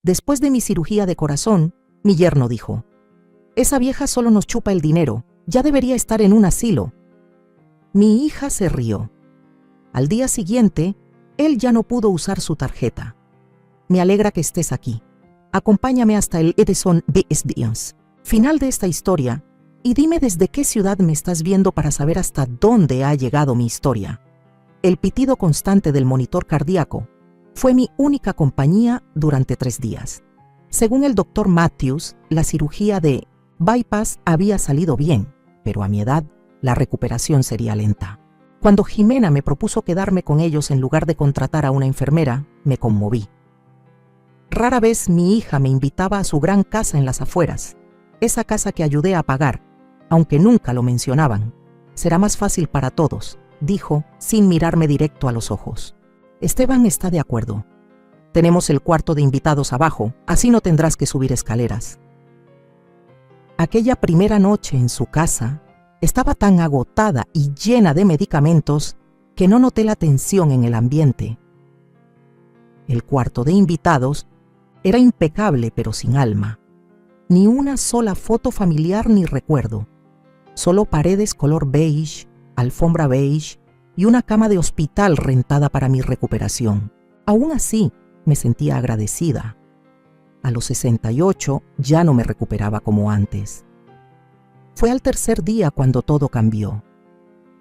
Después de mi cirugía de corazón, mi yerno dijo: «Esa vieja solo nos chupa el dinero, ya debería estar en un asilo». Mi hija se rió. Al día siguiente, él ya no pudo usar su tarjeta. Me alegra que estés aquí. Acompáñame hasta el Edison BSDs. Final de esta historia, y dime desde qué ciudad me estás viendo para saber hasta dónde ha llegado mi historia. El pitido constante del monitor cardíaco fue mi única compañía durante 3 días. Según el doctor Matthews, la cirugía de bypass había salido bien, pero a mi edad, la recuperación sería lenta. Cuando Jimena me propuso quedarme con ellos en lugar de contratar a una enfermera, me conmoví. Rara vez mi hija me invitaba a su gran casa en las afueras, esa casa que ayudé a pagar, aunque nunca lo mencionaban. «Será más fácil para todos», dijo, sin mirarme directo a los ojos. Esteban está de acuerdo. Tenemos el cuarto de invitados abajo, así no tendrás que subir escaleras. Aquella primera noche en su casa, estaba tan agotada y llena de medicamentos que no noté la tensión en el ambiente. El cuarto de invitados era impecable pero sin alma. Ni una sola foto familiar ni recuerdo. Solo paredes color beige, alfombra beige y una cama de hospital rentada para mi recuperación. Aún así, me sentía agradecida. A los 68 ya no me recuperaba como antes. Fue al tercer día cuando todo cambió.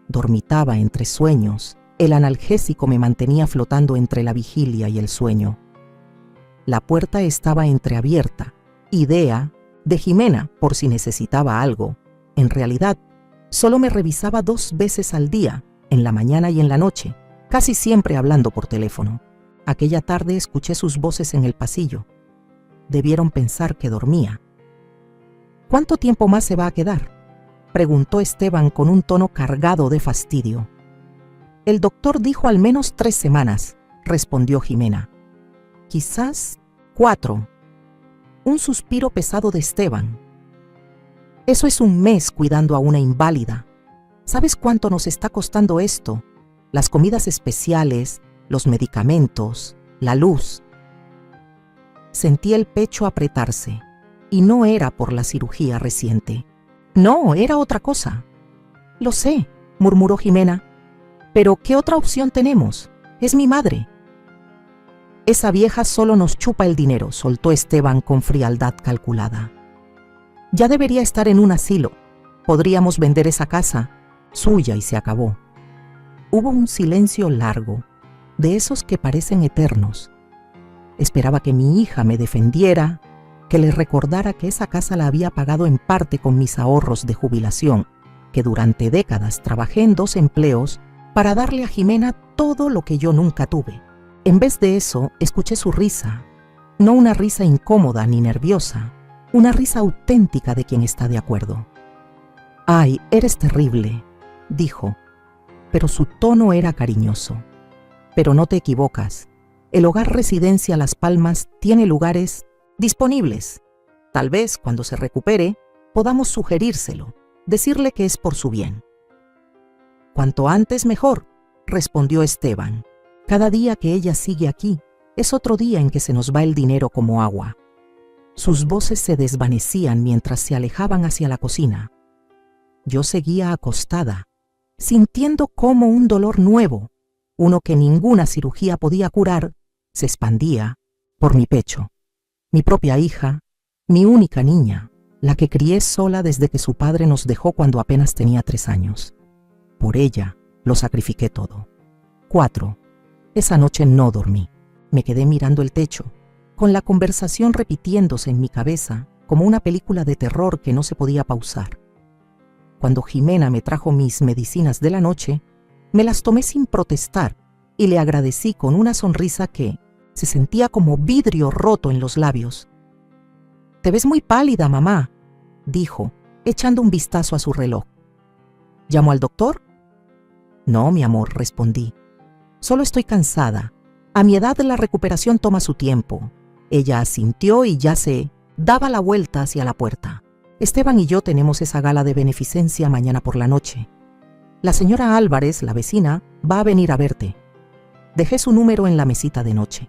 Dormitaba entre sueños. El analgésico me mantenía flotando entre la vigilia y el sueño. La puerta estaba entreabierta, idea de Jimena por si necesitaba algo. En realidad, solo me revisaba 2 veces al día, en la mañana y en la noche, casi siempre hablando por teléfono. Aquella tarde escuché sus voces en el pasillo. Debieron pensar que dormía. «¿Cuánto tiempo más se va a quedar?», preguntó Esteban con un tono cargado de fastidio. «El doctor dijo al menos 3 semanas», respondió Jimena. «Quizás 4. Un suspiro pesado de Esteban. «Eso es un mes cuidando a una inválida. ¿Sabes cuánto nos está costando esto? Las comidas especiales, los medicamentos, la luz». Sentí el pecho apretarse, y no era por la cirugía reciente. No, era otra cosa. «Lo sé», murmuró Jimena. «Pero ¿qué otra opción tenemos? Es mi madre». «Esa vieja solo nos chupa el dinero», soltó Esteban con frialdad calculada. «Ya debería estar en un asilo. Podríamos vender esa casa, suya, y se acabó». Hubo un silencio largo, de esos que parecen eternos. Esperaba que mi hija me defendiera, que le recordara que esa casa la había pagado en parte con mis ahorros de jubilación, que durante décadas trabajé en 2 empleos para darle a Jimena todo lo que yo nunca tuve. En vez de eso, escuché su risa, no una risa incómoda ni nerviosa, una risa auténtica de quien está de acuerdo. «Ay, eres terrible», dijo, pero su tono era cariñoso. «Pero no te equivocas. El Hogar Residencia Las Palmas tiene lugares disponibles. Tal vez, cuando se recupere, podamos sugerírselo, decirle que es por su bien». «Cuanto antes mejor», respondió Esteban. «Cada día que ella sigue aquí es otro día en que se nos va el dinero como agua». Sus voces se desvanecían mientras se alejaban hacia la cocina. Yo seguía acostada, sintiendo cómo un dolor nuevo, uno que ninguna cirugía podía curar, se expandía por mi pecho. Mi propia hija, mi única niña, la que crié sola desde que su padre nos dejó cuando apenas tenía 3 años. Por ella lo sacrifiqué todo. 4. Esa noche no dormí. Me quedé mirando el techo, con la conversación repitiéndose en mi cabeza como una película de terror que no se podía pausar. Cuando Jimena me trajo mis medicinas de la noche, me las tomé sin protestar y le agradecí con una sonrisa que se sentía como vidrio roto en los labios. «Te ves muy pálida, mamá», dijo, echando un vistazo a su reloj. «¿Llamo al doctor?» «No, mi amor», respondí. «Solo estoy cansada. A mi edad la recuperación toma su tiempo». Ella asintió y ya se daba la vuelta hacia la puerta. «Esteban y yo tenemos esa gala de beneficencia mañana por la noche. La señora Álvarez, la vecina, va a venir a verte. Dejé su número en la mesita de noche».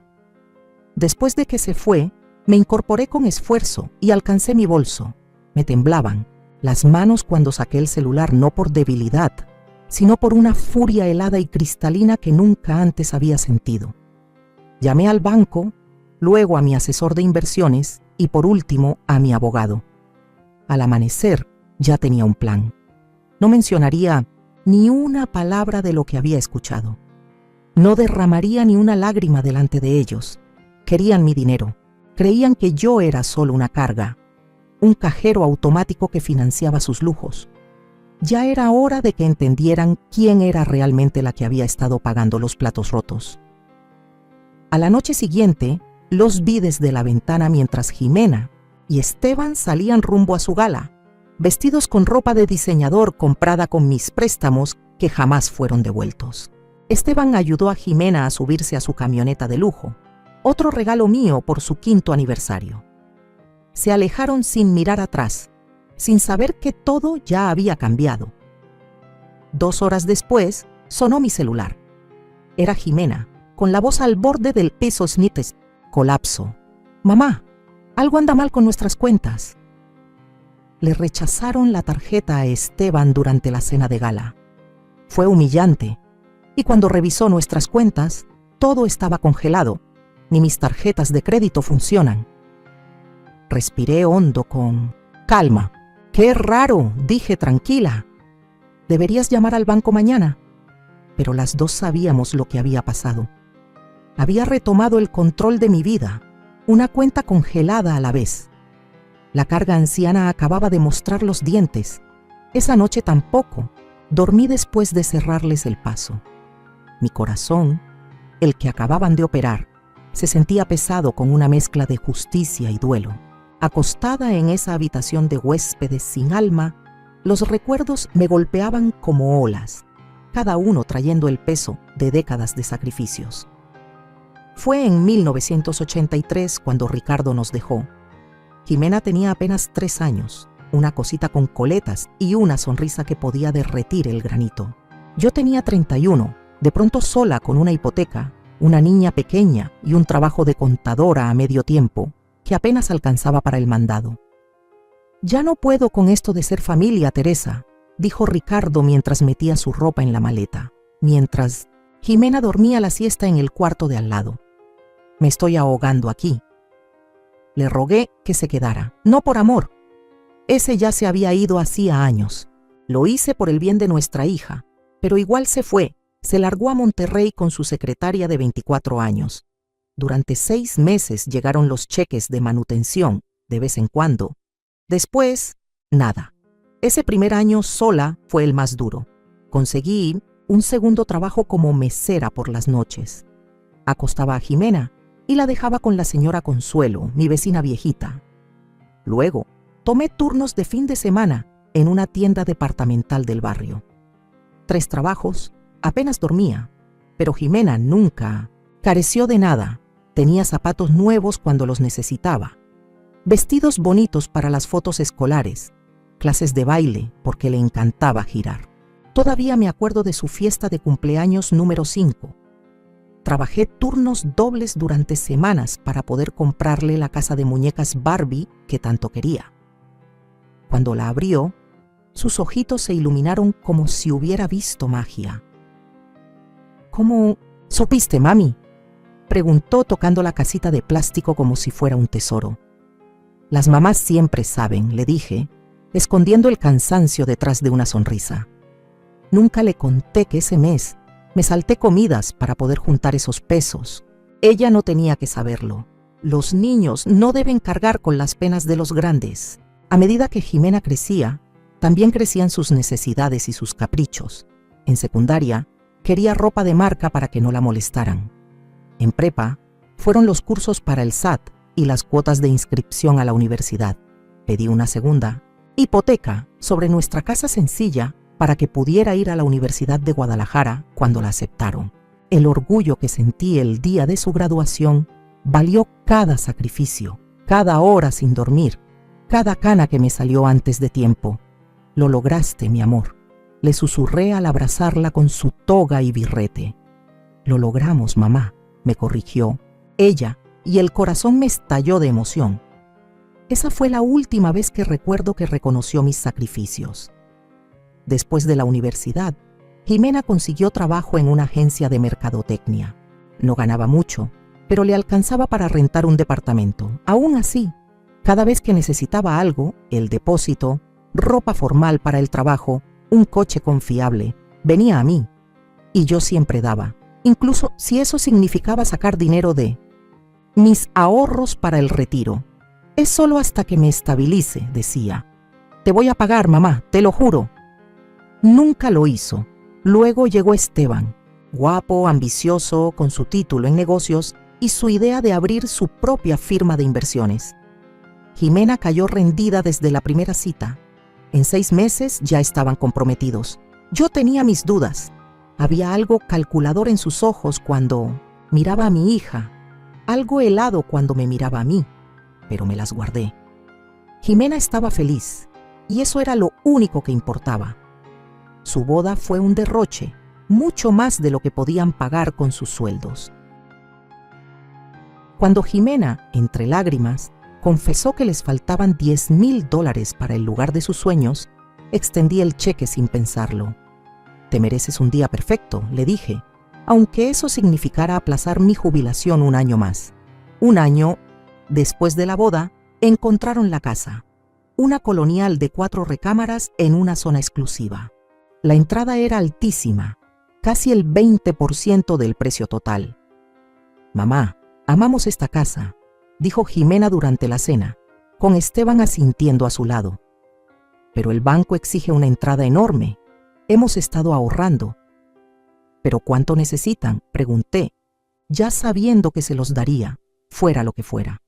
Después de que se fue, Me incorporé con esfuerzo y alcancé mi bolso. Me temblaban las manos cuando saqué el celular, no por debilidad, sino por una furia helada y cristalina que nunca antes había sentido. Llamé al banco, luego a mi asesor de inversiones y por último a mi abogado. Al amanecer ya tenía un plan. No mencionaría ni una palabra de lo que había escuchado. No derramaría ni una lágrima delante de ellos. Querían mi dinero. Creían que yo era solo una carga, un cajero automático que financiaba sus lujos. Ya era hora de que entendieran quién era realmente la que había estado pagando los platos rotos. A la noche siguiente, los vi desde la ventana mientras Jimena y Esteban salían rumbo a su gala, vestidos con ropa de diseñador comprada con mis préstamos que jamás fueron devueltos. Esteban ayudó a Jimena a subirse a su camioneta de lujo, otro regalo mío por su 5º aniversario. Se alejaron sin mirar atrás, sin saber que todo ya había cambiado. 2 horas después, sonó mi celular. Era Jimena, con la voz al borde del peso snites. Colapso. «Mamá, algo anda mal con nuestras cuentas». Le rechazaron la tarjeta a Esteban durante la cena de gala. Fue humillante, y cuando revisó nuestras cuentas, todo estaba congelado. Ni mis tarjetas de crédito funcionan. Respiré hondo con calma. «Qué raro», dije tranquila. «Deberías llamar al banco mañana». Pero las dos sabíamos lo que había pasado. Había retomado el control de mi vida, una cuenta congelada a la vez. La carga anciana acababa de mostrar los dientes. Esa noche tampoco. Dormí después de cerrarles el paso. Mi corazón, el que acababan de operar, se sentía pesado con una mezcla de justicia y duelo. Acostada en esa habitación de huéspedes sin alma, los recuerdos me golpeaban como olas, cada uno trayendo el peso de décadas de sacrificios. Fue en 1983 cuando Ricardo nos dejó. Jimena tenía apenas 3 años, una cosita con coletas y una sonrisa que podía derretir el granito. Yo tenía 31, de pronto sola con una hipoteca, una niña pequeña y un trabajo de contadora a medio tiempo que apenas alcanzaba para el mandado. «Ya no puedo con esto de ser familia, Teresa», dijo Ricardo mientras metía su ropa en la maleta, mientras Jimena dormía la siesta en el cuarto de al lado. «Me estoy ahogando aquí». Le rogué que se quedara, no por amor. Ese ya se había ido hacía años. Lo hice por el bien de nuestra hija, pero igual se fue. Se largó a Monterrey con su secretaria de 24 años. Durante 6 meses llegaron los cheques de manutención, de vez en cuando. Después, nada. Ese primer año sola fue el más duro. Conseguí un segundo trabajo como mesera por las noches. Acostaba a Jimena y la dejaba con la señora Consuelo, mi vecina viejita. Luego, tomé turnos de fin de semana en una tienda departamental del barrio. 3 trabajos. Apenas dormía, pero Jimena nunca careció de nada. Tenía zapatos nuevos cuando los necesitaba, vestidos bonitos para las fotos escolares, clases de baile porque le encantaba girar. Todavía me acuerdo de su fiesta de cumpleaños número 5. Trabajé turnos dobles durante semanas para poder comprarle la casa de muñecas Barbie que tanto quería. Cuando la abrió, sus ojitos se iluminaron como si hubiera visto magia. «¿Cómo supiste, mami?», preguntó tocando la casita de plástico como si fuera un tesoro. «Las mamás siempre saben», le dije, escondiendo el cansancio detrás de una sonrisa. Nunca le conté que ese mes me salté comidas para poder juntar esos pesos. Ella no tenía que saberlo. Los niños no deben cargar con las penas de los grandes. A medida que Jimena crecía, también crecían sus necesidades y sus caprichos. En secundaria, quería ropa de marca para que no la molestaran. En prepa, fueron los cursos para el SAT y las cuotas de inscripción a la universidad. Pedí una segunda hipoteca sobre nuestra casa sencilla para que pudiera ir a la Universidad de Guadalajara cuando la aceptaron. El orgullo que sentí el día de su graduación valió cada sacrificio, cada hora sin dormir, cada cana que me salió antes de tiempo. «Lo lograste, mi amor», le susurré al abrazarla con su toga y birrete. «Lo logramos, mamá», me corrigió. Ella y el corazón me estalló de emoción. Esa fue la última vez que recuerdo que reconoció mis sacrificios. Después de la universidad, Jimena consiguió trabajo en una agencia de mercadotecnia. No ganaba mucho, pero le alcanzaba para rentar un departamento. Aún así, cada vez que necesitaba algo, el depósito, ropa formal para el trabajo, un coche confiable, venía a mí. Y yo siempre daba, incluso si eso significaba sacar dinero de mis ahorros para el retiro. Es solo hasta que me estabilice, decía. Te voy a pagar, mamá, te lo juro. Nunca lo hizo. Luego llegó Esteban, guapo, ambicioso, con su título en negocios y su idea de abrir su propia firma de inversiones. Jimena cayó rendida desde la primera cita. En 6 meses ya estaban comprometidos. Yo tenía mis dudas. Había algo calculador en sus ojos cuando miraba a mi hija, algo helado cuando me miraba a mí, pero me las guardé. Jimena estaba feliz, y eso era lo único que importaba. Su boda fue un derroche, mucho más de lo que podían pagar con sus sueldos. Cuando Jimena, entre lágrimas, confesó que les faltaban $10,000 para el lugar de sus sueños, extendí el cheque sin pensarlo. Te mereces un día perfecto, le dije, aunque eso significara aplazar mi jubilación un año más. Un año después de la boda, encontraron la casa, una colonial de 4 recámaras en una zona exclusiva. La entrada era altísima, casi el 20% del precio total. Mamá, amamos esta casa, dijo Jimena durante la cena, con Esteban asintiendo a su lado. Pero el banco exige una entrada enorme. Hemos estado ahorrando. ¿Pero cuánto necesitan?, pregunté, ya sabiendo que se los daría, fuera lo que fuera.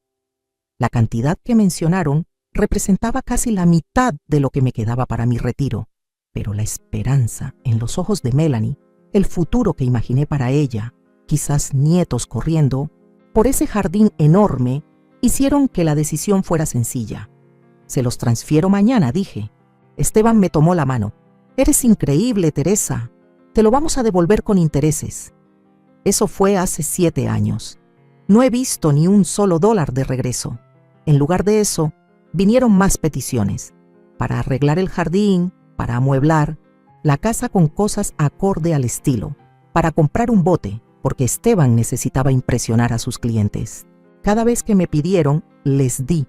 La cantidad que mencionaron representaba casi la mitad de lo que me quedaba para mi retiro, pero la esperanza en los ojos de Melanie, el futuro que imaginé para ella, quizás nietos corriendo por ese jardín enorme, hicieron que la decisión fuera sencilla. Se los transfiero mañana, dije. Esteban me tomó la mano. Eres increíble, Teresa. Te lo vamos a devolver con intereses. Eso fue hace 7 años. No he visto ni un solo dólar de regreso. En lugar de eso, vinieron más peticiones. Para arreglar el jardín, para amueblar, la casa con cosas acorde al estilo, para comprar un bote, porque Esteban necesitaba impresionar a sus clientes. Cada vez que me pidieron, les di.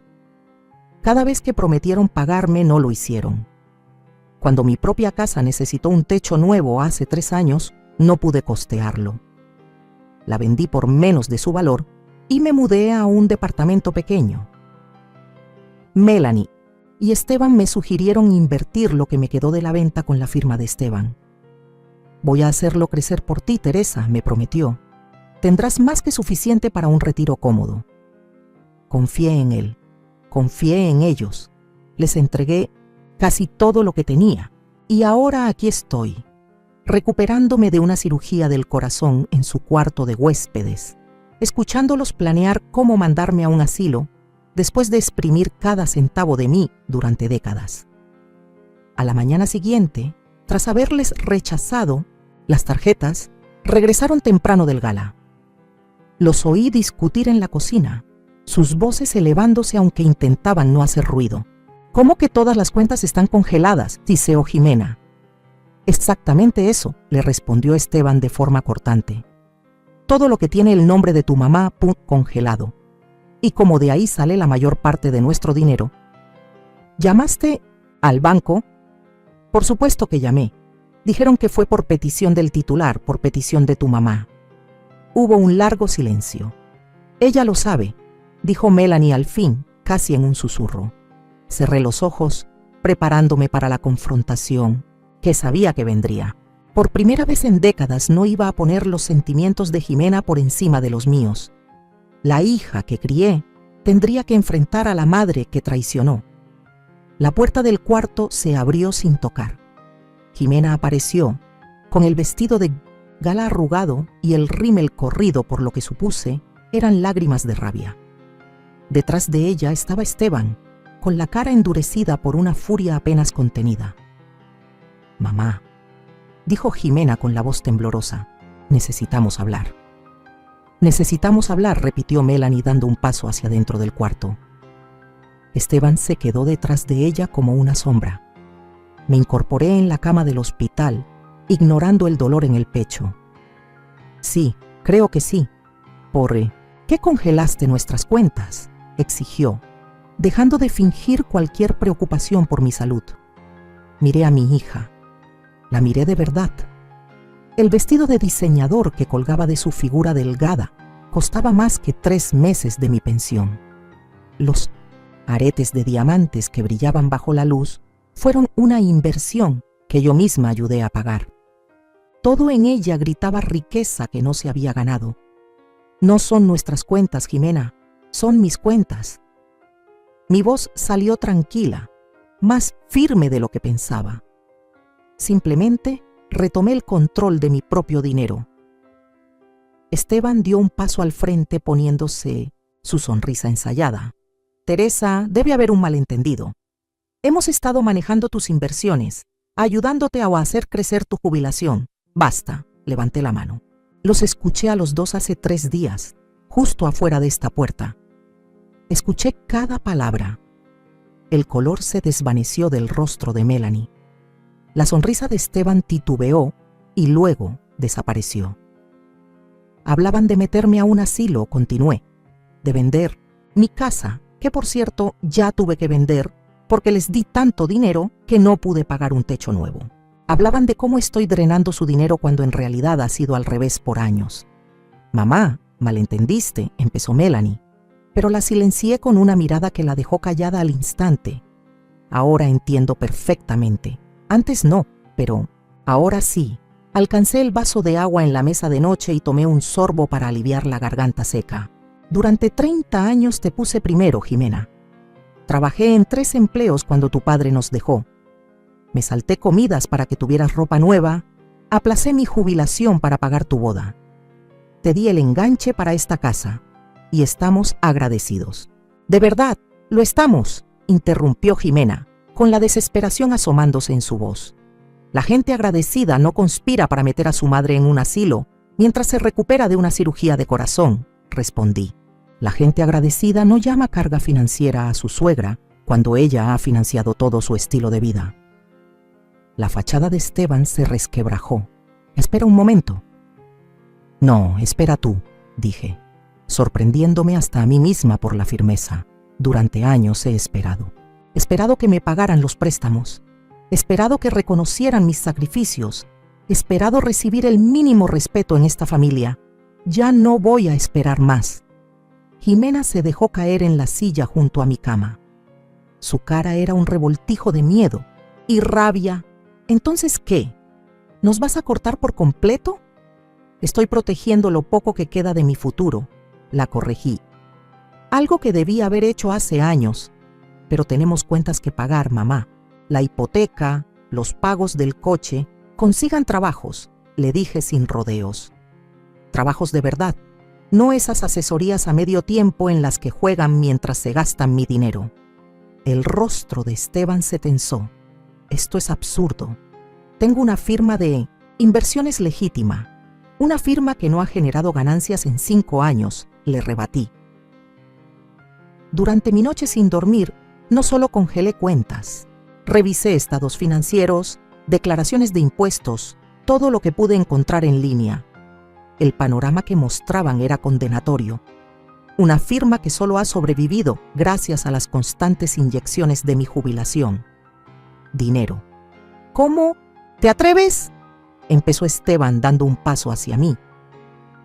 Cada vez que prometieron pagarme, no lo hicieron. Cuando mi propia casa necesitó un techo nuevo hace 3 años, no pude costearlo. La vendí por menos de su valor y me mudé a un departamento pequeño. Melanie y Esteban me sugirieron invertir lo que me quedó de la venta con la firma de Esteban. Voy a hacerlo crecer por ti, Teresa, me prometió. Tendrás más que suficiente para un retiro cómodo. Confié en él, confié en ellos. Les entregué casi todo lo que tenía y ahora aquí estoy, recuperándome de una cirugía del corazón en su cuarto de huéspedes, escuchándolos planear cómo mandarme a un asilo después de exprimir cada centavo de mí durante décadas. A la mañana siguiente, tras haberles rechazado las tarjetas, regresaron temprano del gala. Los oí discutir en la cocina, sus voces elevándose aunque intentaban no hacer ruido. ¿Cómo que todas las cuentas están congeladas?, siseó Jimena. Exactamente eso, le respondió Esteban de forma cortante. Todo lo que tiene el nombre de tu mamá, congelado. Y como de ahí sale la mayor parte de nuestro dinero. ¿Llamaste al banco? Por supuesto que llamé. Dijeron que fue por petición del titular, por petición de tu mamá. Hubo un largo silencio. Ella lo sabe, dijo Melanie al fin, casi en un susurro. Cerré los ojos, preparándome para la confrontación, que sabía que vendría. Por primera vez en décadas no iba a poner los sentimientos de Jimena por encima de los míos. La hija que crié tendría que enfrentar a la madre que traicionó. La puerta del cuarto se abrió sin tocar. Jimena apareció, con el vestido de gala arrugado y el rímel corrido por lo que supuse eran lágrimas de rabia. Detrás de ella estaba Esteban, con la cara endurecida por una furia apenas contenida. «Mamá», dijo Jimena con la voz temblorosa, «necesitamos hablar». Necesitamos hablar, repitió Melanie dando un paso hacia dentro del cuarto. Esteban se quedó detrás de ella como una sombra. Me incorporé en la cama del hospital, ignorando el dolor en el pecho. Sí, creo que sí. ¿Qué congelaste nuestras cuentas?, exigió, dejando de fingir cualquier preocupación por mi salud. Miré a mi hija. La miré de verdad. El vestido de diseñador que colgaba de su figura delgada costaba más que 3 meses de mi pensión. Los aretes de diamantes que brillaban bajo la luz fueron una inversión que yo misma ayudé a pagar. Todo en ella gritaba riqueza que no se había ganado. No son nuestras cuentas, Jimena, son mis cuentas. Mi voz salió tranquila, más firme de lo que pensaba. Simplemente retomé el control de mi propio dinero. Esteban dio un paso al frente poniéndose su sonrisa ensayada. Teresa, debe haber un malentendido. Hemos estado manejando tus inversiones, ayudándote a hacer crecer tu jubilación. Basta, levanté la mano. Los escuché a los dos hace 3 días, justo afuera de esta puerta. Escuché cada palabra. El color se desvaneció del rostro de Melanie. La sonrisa de Esteban titubeó y luego desapareció. Hablaban de meterme a un asilo, continué, de vender mi casa, que por cierto ya tuve que vender porque les di tanto dinero que no pude pagar un techo nuevo. Hablaban de cómo estoy drenando su dinero cuando en realidad ha sido al revés por años. Mamá, malentendiste, empezó Melanie, pero la silencié con una mirada que la dejó callada al instante. Ahora entiendo perfectamente. Antes no, pero ahora sí. Alcancé el vaso de agua en la mesa de noche y tomé un sorbo para aliviar la garganta seca. Durante 30 años te puse primero, Jimena. Trabajé en 3 empleos cuando tu padre nos dejó. Me salté comidas para que tuvieras ropa nueva, aplacé mi jubilación para pagar tu boda. Te di el enganche para esta casa y estamos agradecidos. De verdad, lo estamos, interrumpió Jimena, con la desesperación asomándose en su voz. La gente agradecida no conspira para meter a su madre en un asilo mientras se recupera de una cirugía de corazón, respondí. La gente agradecida no llama carga financiera a su suegra cuando ella ha financiado todo su estilo de vida. La fachada de Esteban se resquebrajó. Espera un momento. No, espera tú, dije, sorprendiéndome hasta a mí misma por la firmeza. Durante años he esperado. Esperado que me pagaran los préstamos. Esperado que reconocieran mis sacrificios. Esperado recibir el mínimo respeto en esta familia. Ya no voy a esperar más. Jimena se dejó caer en la silla junto a mi cama. Su cara era un revoltijo de miedo y rabia. ¿Entonces qué? ¿Nos vas a cortar por completo? Estoy protegiendo lo poco que queda de mi futuro, la corregí. Algo que debí haber hecho hace años, pero tenemos cuentas que pagar, mamá. La hipoteca, los pagos del coche, consigan trabajos, le dije sin rodeos. Trabajos de verdad, no esas asesorías a medio tiempo en las que juegan mientras se gastan mi dinero. El rostro de Esteban se tensó. Esto es absurdo. Tengo una firma de inversiones legítima. Una firma que no ha generado ganancias en 5 años, le rebatí. Durante mi noche sin dormir, no solo congelé cuentas. Revisé estados financieros, declaraciones de impuestos, todo lo que pude encontrar en línea. El panorama que mostraban era condenatorio. Una firma que solo ha sobrevivido gracias a las constantes inyecciones de mi jubilación. Dinero. ¿Cómo? ¿Te atreves? Empezó Esteban dando un paso hacia mí.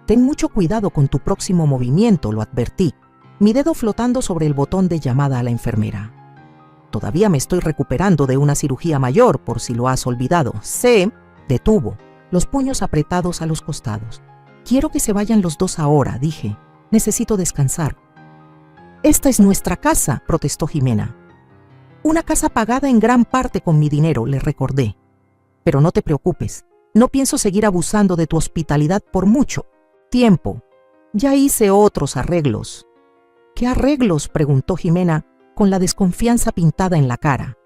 Ten mucho cuidado con tu próximo movimiento, lo advertí, mi dedo flotando sobre el botón de llamada a la enfermera. Todavía me estoy recuperando de una cirugía mayor, por si lo has olvidado. Se detuvo, los puños apretados a los costados. Quiero que se vayan los dos ahora, dije. Necesito descansar. Esta es nuestra casa, protestó Jimena. Una casa pagada en gran parte con mi dinero, le recordé. Pero no te preocupes, no pienso seguir abusando de tu hospitalidad por mucho tiempo. Ya hice otros arreglos. ¿Qué arreglos?, preguntó Jimena, con la desconfianza pintada en la cara.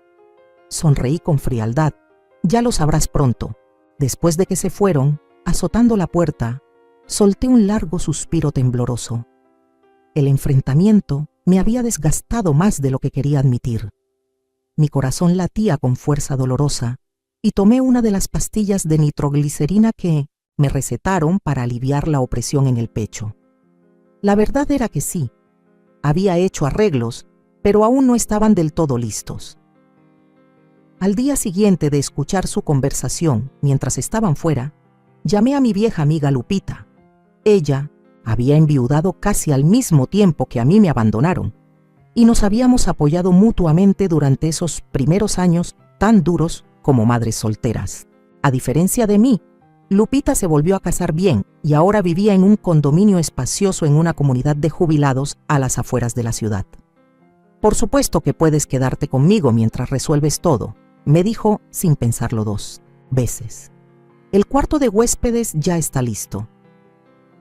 Sonreí con frialdad. Ya lo sabrás pronto. Después de que se fueron, azotando la puerta, Solté un largo suspiro tembloroso. El enfrentamiento me había desgastado más de lo que quería admitir. Mi corazón latía con fuerza dolorosa y tomé una de las pastillas de nitroglicerina que me recetaron para aliviar la opresión en el pecho. La verdad era que sí, había hecho arreglos, pero aún no estaban del todo listos. Al día siguiente de escuchar su conversación mientras estaban fuera, llamé a mi vieja amiga Lupita. Ella había enviudado casi al mismo tiempo que a mí me abandonaron, y nos habíamos apoyado mutuamente durante esos primeros años tan duros como madres solteras. A diferencia de mí, Lupita se volvió a casar bien y ahora vivía en un condominio espacioso en una comunidad de jubilados a las afueras de la ciudad. «Por supuesto que puedes quedarte conmigo mientras resuelves todo», me dijo sin pensarlo 2 veces. «El cuarto de huéspedes ya está listo».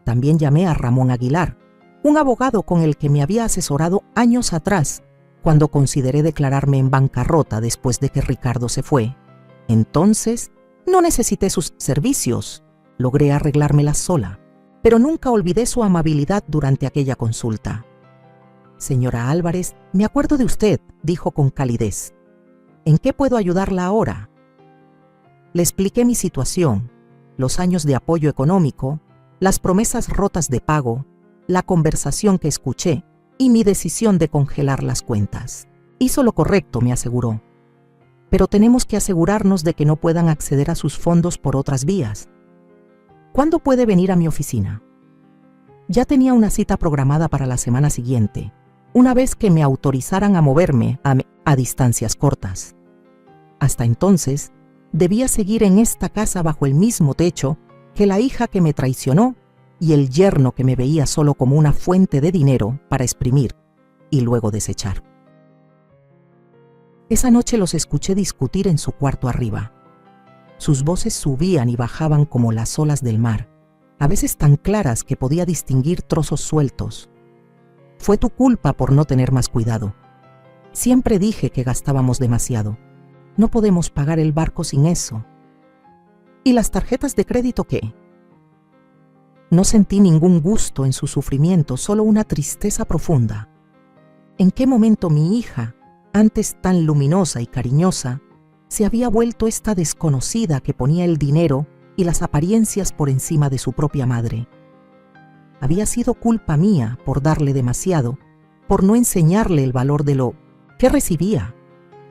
También llamé a Ramón Aguilar, un abogado con el que me había asesorado años atrás, cuando consideré declararme en bancarrota después de que Ricardo se fue. Entonces, no necesité sus servicios, logré arreglármela sola, pero nunca olvidé su amabilidad durante aquella consulta. «Señora Álvarez, me acuerdo de usted», dijo con calidez. «¿En qué puedo ayudarla ahora?». Le expliqué mi situación, los años de apoyo económico, las promesas rotas de pago, la conversación que escuché y mi decisión de congelar las cuentas. «Hizo lo correcto», me aseguró. «Pero tenemos que asegurarnos de que no puedan acceder a sus fondos por otras vías. ¿Cuándo puede venir a mi oficina?». Ya tenía una cita programada para la semana siguiente, una vez que me autorizaran a moverme a distancias cortas. Hasta entonces, debía seguir en esta casa bajo el mismo techo que la hija que me traicionó y el yerno que me veía solo como una fuente de dinero para exprimir y luego desechar. Esa noche los escuché discutir en su cuarto arriba. Sus voces subían y bajaban como las olas del mar, a veces tan claras que podía distinguir trozos sueltos. «Fue tu culpa por no tener más cuidado. Siempre dije que gastábamos demasiado. No podemos pagar el barco sin eso». «¿Y las tarjetas de crédito qué?». No sentí ningún gusto en su sufrimiento, solo una tristeza profunda. ¿En qué momento mi hija, antes tan luminosa y cariñosa, se había vuelto esta desconocida que ponía el dinero y las apariencias por encima de su propia madre? Había sido culpa mía por darle demasiado, por no enseñarle el valor de lo que recibía.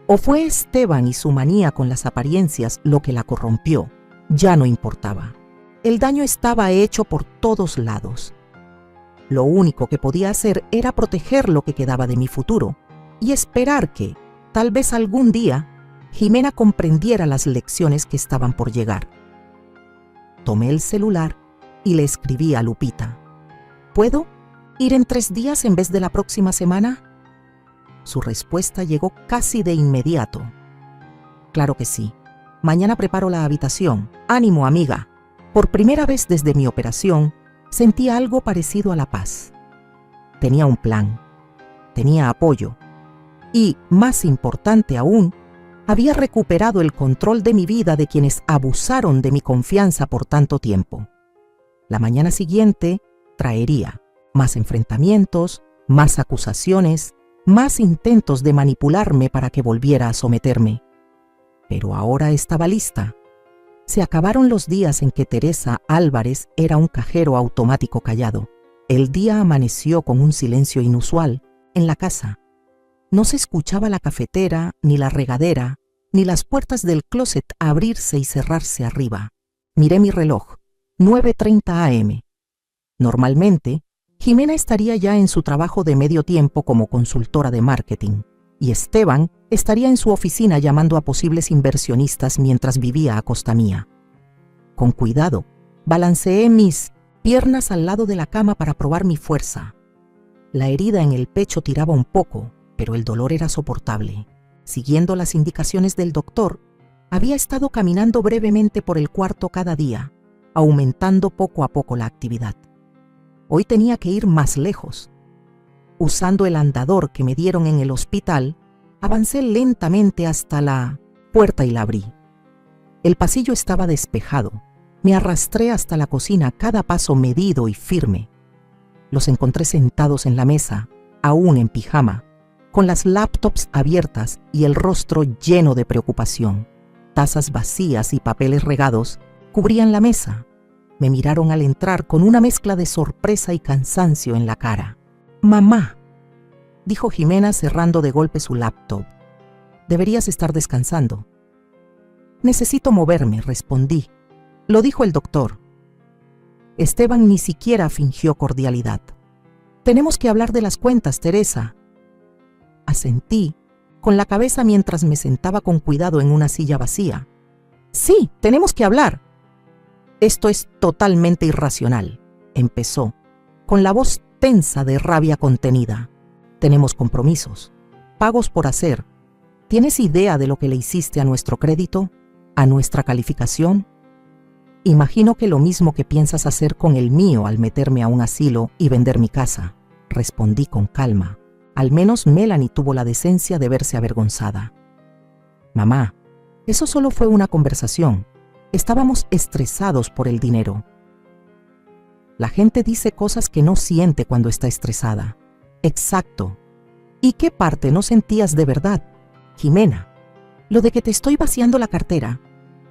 ¿O fue Esteban y su manía con las apariencias lo que la corrompió? Ya no importaba. El daño estaba hecho por todos lados. Lo único que podía hacer era proteger lo que quedaba de mi futuro y esperar que, tal vez algún día, Jimena comprendiera las lecciones que estaban por llegar. Tomé el celular y le escribí a Lupita. «¿Puedo ir en 3 días en vez de la próxima semana?». Su respuesta llegó casi de inmediato. «Claro que sí. Mañana preparo la habitación. Ánimo, amiga». Por primera vez desde mi operación, sentí algo parecido a la paz. Tenía un plan, tenía apoyo y, más importante aún, había recuperado el control de mi vida de quienes abusaron de mi confianza por tanto tiempo. La mañana siguiente traería más enfrentamientos, más acusaciones, más intentos de manipularme para que volviera a someterme. Pero ahora estaba lista. Se acabaron los días en que Teresa Álvarez era un cajero automático callado. El día amaneció con un silencio inusual en la casa. No se escuchaba la cafetera, ni la regadera, ni las puertas del closet abrirse y cerrarse arriba. Miré mi reloj, 9:30 am. Normalmente, Jimena estaría ya en su trabajo de medio tiempo como consultora de marketing, y Esteban estaría en su oficina llamando a posibles inversionistas mientras vivía a costa mía. Con cuidado, balanceé mis piernas al lado de la cama para probar mi fuerza. La herida en el pecho tiraba un poco, pero el dolor era soportable. Siguiendo las indicaciones del doctor, había estado caminando brevemente por el cuarto cada día, aumentando poco a poco la actividad. Hoy tenía que ir más lejos. Usando el andador que me dieron en el hospital, avancé lentamente hasta la puerta y la abrí. El pasillo estaba despejado, Me arrastré hasta la cocina, cada paso medido y firme. Los encontré sentados en la mesa, aún en pijama, con las laptops abiertas y el rostro lleno de preocupación. Tazas vacías y papeles regados cubrían la mesa. Me miraron al entrar con una mezcla de sorpresa y cansancio en la cara. «Mamá», dijo Jimena cerrando de golpe su laptop. «Deberías estar descansando». «Necesito moverme», respondí. «Lo dijo el doctor». Esteban ni siquiera fingió cordialidad. «Tenemos que hablar de las cuentas, Teresa». Asentí, con la cabeza mientras me sentaba con cuidado en una silla vacía. «Sí, tenemos que hablar». «Esto es totalmente irracional», empezó, con la voz tensa de rabia contenida. «Tenemos compromisos, pagos por hacer. ¿Tienes idea de lo que le hiciste a nuestro crédito? ¿A nuestra calificación? Imagino que lo mismo que piensas hacer con el mío al meterme a un asilo y vender mi casa», respondí con calma. Al menos Melanie tuvo la decencia de verse avergonzada. «Mamá, eso solo fue una conversación. Estábamos estresados por el dinero». La gente dice cosas que no siente cuando está estresada. Exacto. ¿Y qué parte no sentías de verdad, Jimena? ¿Lo de que te estoy vaciando la cartera?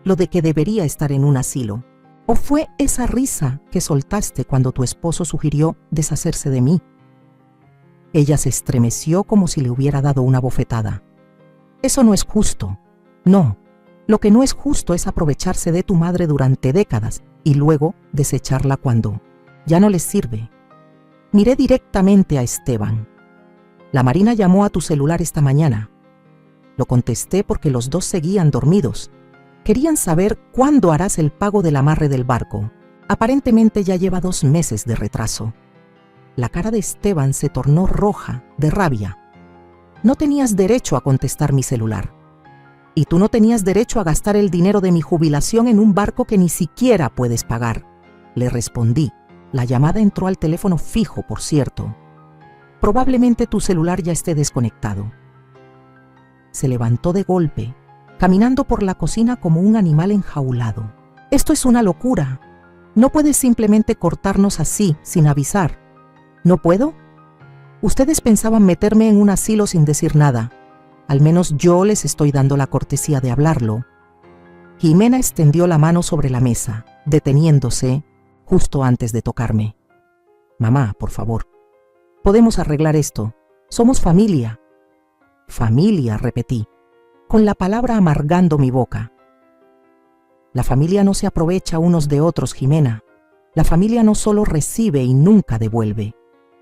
¿Lo de que debería estar en un asilo? ¿O fue esa risa que soltaste cuando tu esposo sugirió deshacerse de mí? Ella se estremeció como si le hubiera dado una bofetada. «Eso no es justo. No, lo que no es justo es aprovecharse de tu madre durante décadas y luego desecharla cuando ya no les sirve». Miré directamente a Esteban. «La Marina llamó a tu celular esta mañana». Lo contesté porque los dos seguían dormidos. Querían saber cuándo harás el pago del amarre del barco. Aparentemente ya lleva 2 meses de retraso. La cara de Esteban se tornó roja de rabia. «No tenías derecho a contestar mi celular. Y tú no tenías derecho a gastar el dinero de mi jubilación en un barco que ni siquiera puedes pagar», le respondí. La llamada entró al teléfono fijo, por cierto. «Probablemente tu celular ya esté desconectado». Se levantó de golpe, caminando por la cocina como un animal enjaulado. «Esto es una locura. No puedes simplemente cortarnos así, sin avisar». «¿No puedo? Ustedes pensaban meterme en un asilo sin decir nada. Al menos yo les estoy dando la cortesía de hablarlo». Jimena extendió la mano sobre la mesa, deteniéndose justo antes de tocarme. «Mamá, por favor. Podemos arreglar esto. Somos familia». «Familia», repetí, con la palabra amargando mi boca. «La familia no se aprovecha unos de otros, Jimena. La familia no solo recibe y nunca devuelve».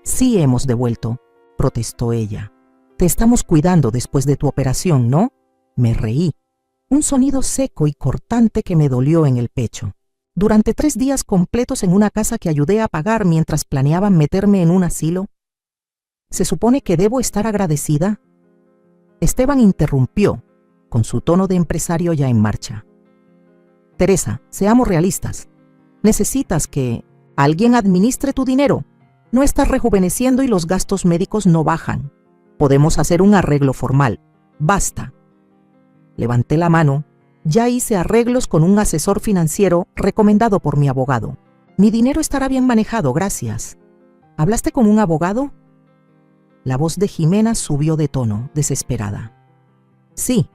«Sí hemos devuelto», protestó ella. «Te estamos cuidando después de tu operación, ¿no?». Me reí. Un sonido seco y cortante que me dolió en el pecho. Durante 3 días completos en una casa que ayudé a pagar mientras planeaban meterme en un asilo. ¿Se supone que debo estar agradecida? Esteban interrumpió, con su tono de empresario ya en marcha. «Teresa, seamos realistas. Necesitas que alguien administre tu dinero. No estás rejuveneciendo y los gastos médicos no bajan. Podemos hacer un arreglo formal. Basta». Levanté la mano. Ya hice arreglos con un asesor financiero recomendado por mi abogado. Mi dinero estará bien manejado, gracias. ¿Hablaste con un abogado? La voz de Jimena subió de tono, desesperada. Sí,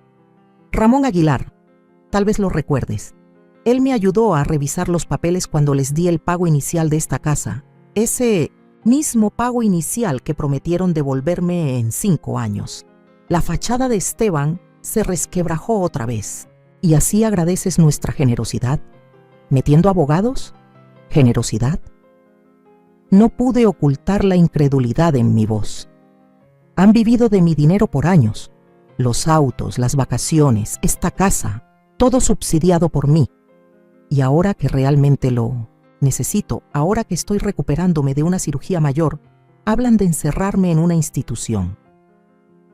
Ramón Aguilar. Tal vez lo recuerdes. Él me ayudó a revisar los papeles cuando les di el pago inicial de esta casa. Ese mismo pago inicial que prometieron devolverme en 5 años. La fachada de Esteban se resquebrajó otra vez. ¿Y así agradeces nuestra generosidad? ¿Metiendo abogados? ¿Generosidad? No pude ocultar la incredulidad en mi voz. Han vivido de mi dinero por años. Los autos, las vacaciones, esta casa, todo subsidiado por mí. Y ahora que realmente lo necesito, ahora que estoy recuperándome de una cirugía mayor, hablan de encerrarme en una institución.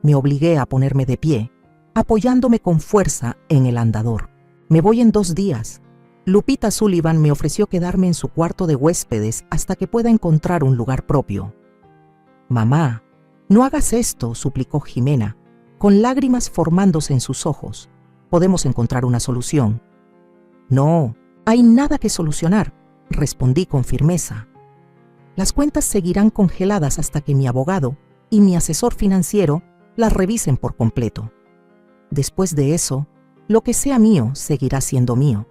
Me obligué a ponerme de pie, apoyándome con fuerza en el andador. Me voy en 2 días. Lupita Sullivan me ofreció quedarme en su cuarto de huéspedes hasta que pueda encontrar un lugar propio. «Mamá, no hagas esto», suplicó Jimena, con lágrimas formándose en sus ojos. «Podemos encontrar una solución». «No, hay nada que solucionar, respondí con firmeza. Las cuentas seguirán congeladas hasta que mi abogado y mi asesor financiero las revisen por completo. Después de eso, lo que sea mío seguirá siendo mío.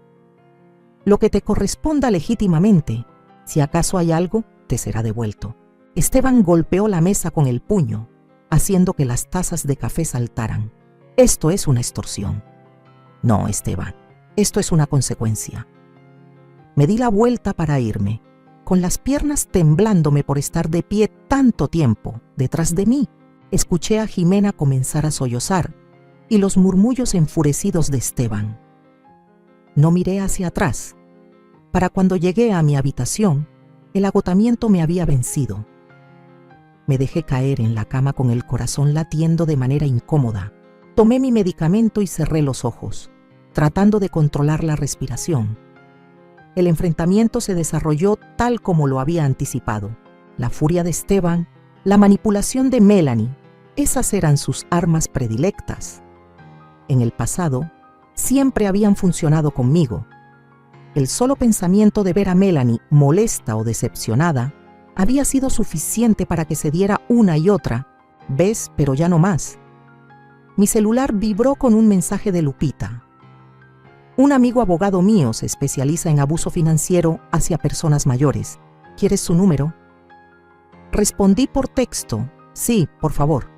Lo que te corresponda legítimamente, si acaso hay algo, te será devuelto. Esteban golpeó la mesa con el puño, haciendo que las tazas de café saltaran. Esto es una extorsión. No, Esteban, esto es una consecuencia. Me di la vuelta para irme, con las piernas temblándome por estar de pie tanto tiempo. Detrás de mí, escuché a Jimena comenzar a sollozar y los murmullos enfurecidos de Esteban. No miré hacia atrás. Para cuando llegué a mi habitación, el agotamiento me había vencido. Me dejé caer en la cama con el corazón latiendo de manera incómoda. Tomé mi medicamento y cerré los ojos, tratando de controlar la respiración. El enfrentamiento se desarrolló tal como lo había anticipado. La furia de Esteban, la manipulación de Melanie, esas eran sus armas predilectas. En el pasado, siempre habían funcionado conmigo. El solo pensamiento de ver a Melanie molesta o decepcionada había sido suficiente para que se diera una y otra, ves, pero ya no más. Mi celular vibró con un mensaje de Lupita. Un amigo abogado mío se especializa en abuso financiero hacia personas mayores. ¿Quieres su número? Respondí por texto, sí, por favor.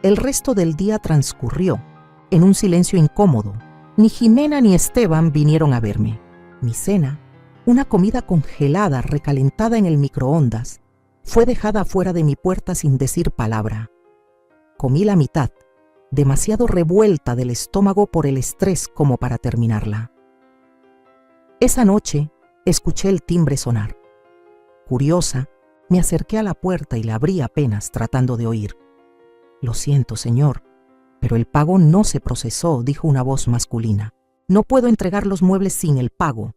El resto del día transcurrió en un silencio incómodo. Ni Jimena ni Esteban vinieron a verme. Mi cena, una comida congelada recalentada en el microondas, fue dejada afuera de mi puerta sin decir palabra. Comí la mitad, demasiado revuelta del estómago por el estrés como para terminarla. Esa noche escuché el timbre sonar. Curiosa, me acerqué a la puerta y la abrí apenas tratando de oír. «Lo siento, señor, pero el pago no se procesó», dijo una voz masculina. «No puedo entregar los muebles sin el pago».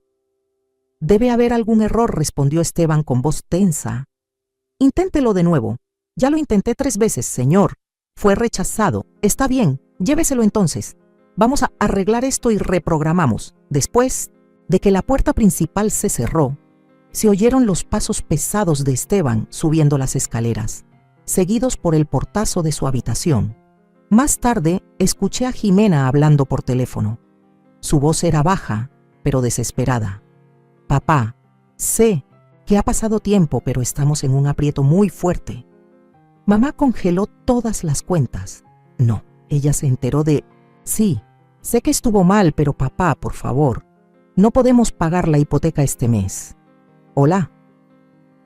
«Debe haber algún error», respondió Esteban con voz tensa. «Inténtelo de nuevo». «Ya lo intenté 3 veces, señor. Fue rechazado. Está bien, lléveselo entonces. Vamos a arreglar esto y reprogramamos». Después de que la puerta principal se cerró, se oyeron los pasos pesados de Esteban subiendo las escaleras, seguidos por el portazo de su habitación. Más tarde, escuché a Jimena hablando por teléfono. Su voz era baja, pero desesperada. «Papá, sé que ha pasado tiempo, pero estamos en un aprieto muy fuerte. Mamá congeló todas las cuentas». No, ella se enteró de... «Sí, sé que estuvo mal, pero papá, por favor, no podemos pagar la hipoteca este mes». «Hola,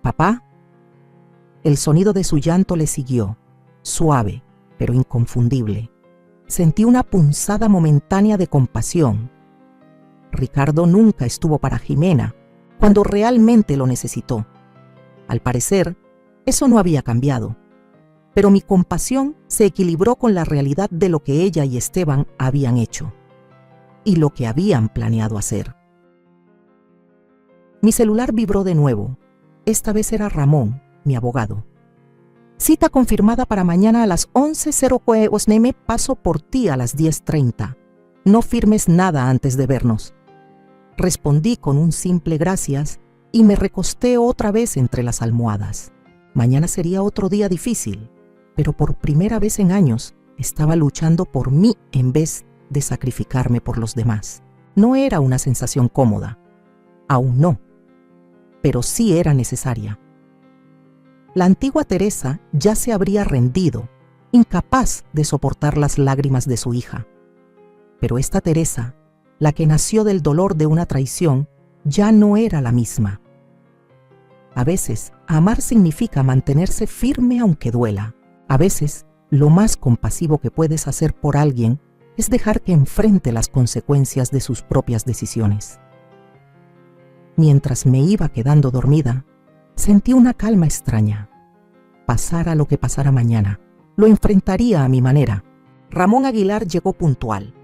papá». El sonido de su llanto le siguió, suave, pero inconfundible. Sentí una punzada momentánea de compasión. Ricardo nunca estuvo para Jimena cuando realmente lo necesitó. Al parecer, eso no había cambiado. Pero mi compasión se equilibró con la realidad de lo que ella y Esteban habían hecho y lo que habían planeado hacer. Mi celular vibró de nuevo. Esta vez era Ramón, mi abogado. «Cita confirmada para mañana a las 11:04. Osneme, paso por ti a las 10:30. No firmes nada antes de vernos». Respondí con un simple gracias y me recosté otra vez entre las almohadas. Mañana sería otro día difícil, pero por primera vez en años estaba luchando por mí en vez de sacrificarme por los demás. No era una sensación cómoda, aún no, pero sí era necesaria. La antigua Teresa ya se habría rendido, incapaz de soportar las lágrimas de su hija. Pero esta Teresa, la que nació del dolor de una traición, ya no era la misma. A veces, amar significa mantenerse firme aunque duela. A veces, lo más compasivo que puedes hacer por alguien es dejar que enfrente las consecuencias de sus propias decisiones. Mientras me iba quedando dormida, sentí una calma extraña. Pasara lo que pasara mañana, lo enfrentaría a mi manera. Ramón Aguilar llegó puntual.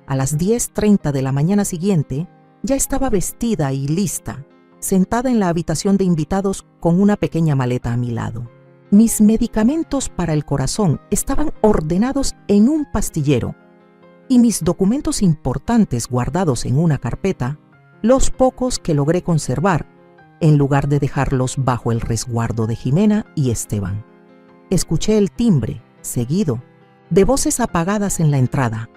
A las 10:30 de la mañana siguiente, ya estaba vestida y lista, sentada en la habitación de invitados con una pequeña maleta a mi lado. Mis medicamentos para el corazón estaban ordenados en un pastillero y mis documentos importantes guardados en una carpeta los pocos que logré conservar, en lugar de dejarlos bajo el resguardo de Jimena y Esteban. Escuché el timbre, seguido, de voces apagadas en la entrada.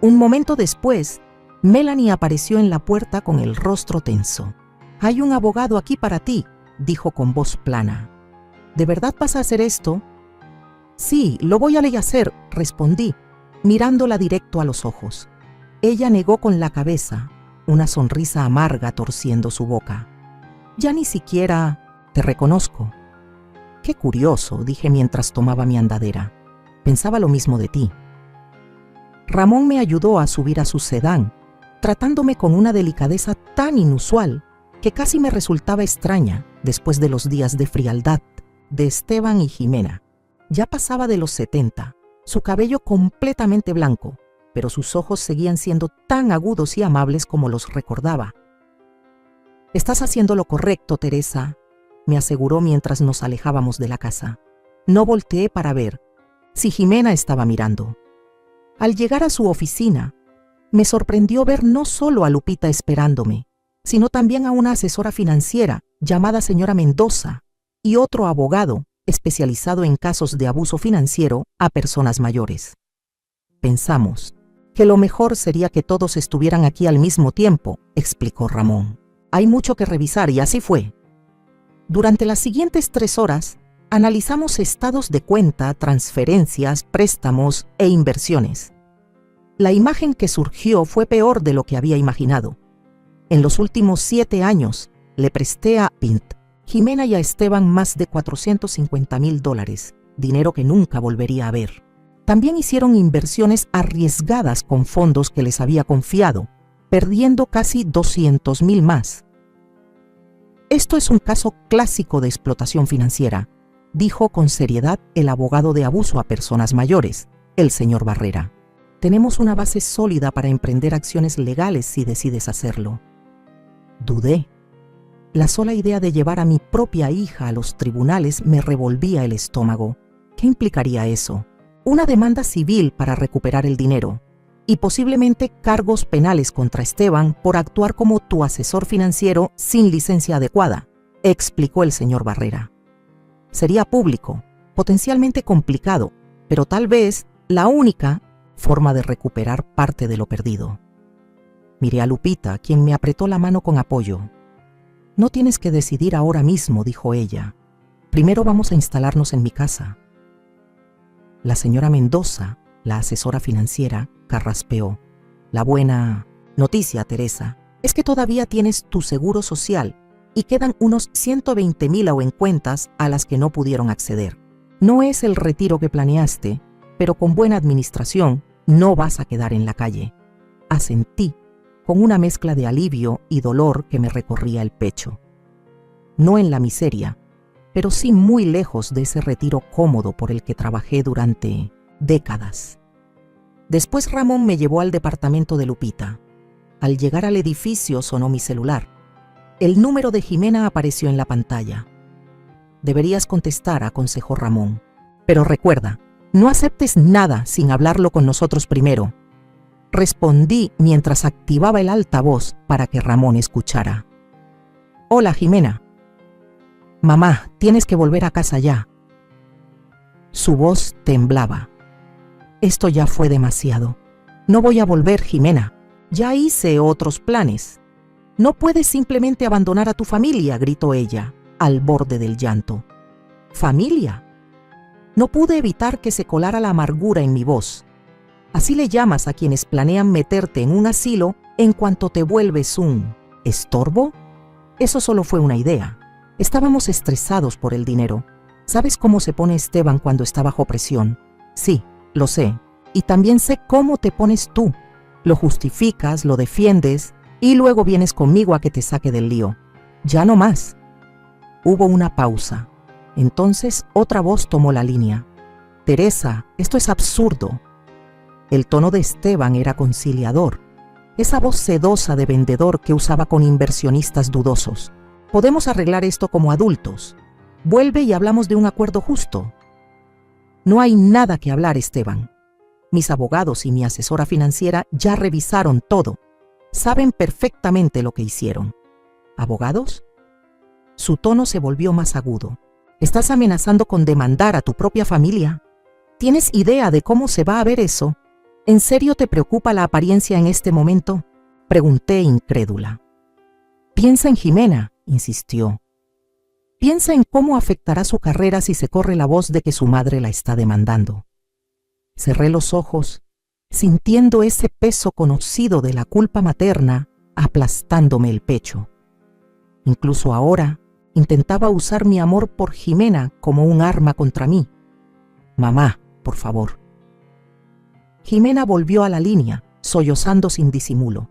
Un momento después, Melanie apareció en la puerta con el rostro tenso. «Hay un abogado aquí para ti», dijo con voz plana. «¿De verdad vas a hacer esto?» «Sí, lo voy a hacer», respondí, mirándola directo a los ojos. Ella negó con la cabeza, una sonrisa amarga torciendo su boca. «Ya ni siquiera te reconozco». «Qué curioso», dije mientras tomaba mi andadera. «Pensaba lo mismo de ti». Ramón me ayudó a subir a su sedán, tratándome con una delicadeza tan inusual que casi me resultaba extraña después de los días de frialdad de Esteban y Jimena. Ya pasaba de los 70, su cabello completamente blanco, pero sus ojos seguían siendo tan agudos y amables como los recordaba. «Estás haciendo lo correcto, Teresa», me aseguró mientras nos alejábamos de la casa. No volteé para ver si Jimena estaba mirando. Al llegar a su oficina, me sorprendió ver no solo a Lupita esperándome, sino también a una asesora financiera llamada señora Mendoza y otro abogado especializado en casos de abuso financiero a personas mayores. Pensamos que lo mejor sería que todos estuvieran aquí al mismo tiempo, explicó Ramón. Hay mucho que revisar y así fue. Durante las siguientes 3 horas, analizamos estados de cuenta, transferencias, préstamos e inversiones. La imagen que surgió fue peor de lo que había imaginado. En los últimos 7 años, le presté a Pint, Jimena y a Esteban más de $450,000, dinero que nunca volvería a ver. También hicieron inversiones arriesgadas con fondos que les había confiado, perdiendo casi 200,000 más. Esto es un caso clásico de explotación financiera, dijo con seriedad el abogado de abuso a personas mayores, el señor Barrera. Tenemos una base sólida para emprender acciones legales si decides hacerlo. Dudé. La sola idea de llevar a mi propia hija a los tribunales me revolvía el estómago. ¿Qué implicaría eso? Una demanda civil para recuperar el dinero y posiblemente cargos penales contra Esteban por actuar como tu asesor financiero sin licencia adecuada, explicó el señor Barrera. Sería público, potencialmente complicado, pero tal vez la única forma de recuperar parte de lo perdido. Miré a Lupita, quien me apretó la mano con apoyo. «No tienes que decidir ahora mismo», dijo ella. «Primero vamos a instalarnos en mi casa». La señora Mendoza, la asesora financiera, carraspeó. «La buena noticia, Teresa, es que todavía tienes tu seguro social y quedan unos 120,000 en cuentas a las que no pudieron acceder. No es el retiro que planeaste, pero con buena administración no vas a quedar en la calle». Asentí, con una mezcla de alivio y dolor que me recorría el pecho. No en la miseria, pero sí muy lejos de ese retiro cómodo por el que trabajé durante décadas. Después Ramón me llevó al departamento de Lupita. Al llegar al edificio sonó mi celular. El número de Jimena apareció en la pantalla. «Deberías contestar», aconsejó Ramón. «Pero recuerda, no aceptes nada sin hablarlo con nosotros primero», respondí mientras activaba el altavoz para que Ramón escuchara. «Hola, Jimena». «Mamá, tienes que volver a casa ya». Su voz temblaba. «Esto ya fue demasiado. No voy a volver, Jimena. Ya hice otros planes. No puedes simplemente abandonar a tu familia», gritó ella, al borde del llanto. «¿Familia?» No pude evitar que se colara la amargura en mi voz. «¿Así le llamas a quienes planean meterte en un asilo en cuanto te vuelves un estorbo?» Eso solo fue una idea. Estábamos estresados por el dinero. ¿Sabes cómo se pone Esteban cuando está bajo presión? Sí, lo sé. Y también sé cómo te pones tú. Lo justificas, lo defiendes y luego vienes conmigo a que te saque del lío. Ya no más. Hubo una pausa. Entonces otra voz tomó la línea. «Teresa, esto es absurdo». El tono de Esteban era conciliador. Esa voz sedosa de vendedor que usaba con inversionistas dudosos. «Podemos arreglar esto como adultos. Vuelve y hablamos de un acuerdo justo». «No hay nada que hablar, Esteban. Mis abogados y mi asesora financiera ya revisaron todo. Saben perfectamente lo que hicieron. ¿Abogados? Su tono se volvió más agudo. ¿Estás amenazando con demandar a tu propia familia? ¿Tienes idea de cómo se va a ver eso? ¿En serio te preocupa la apariencia en este momento? Pregunté incrédula. Piensa en Jimena, insistió. Piensa en cómo afectará su carrera si se corre la voz de que su madre la está demandando. Cerré los ojos, sintiendo ese peso conocido de la culpa materna aplastándome el pecho. Incluso ahora intentaba usar mi amor por Jimena como un arma contra mí. Mamá, por favor. Jimena volvió a la línea, sollozando sin disimulo.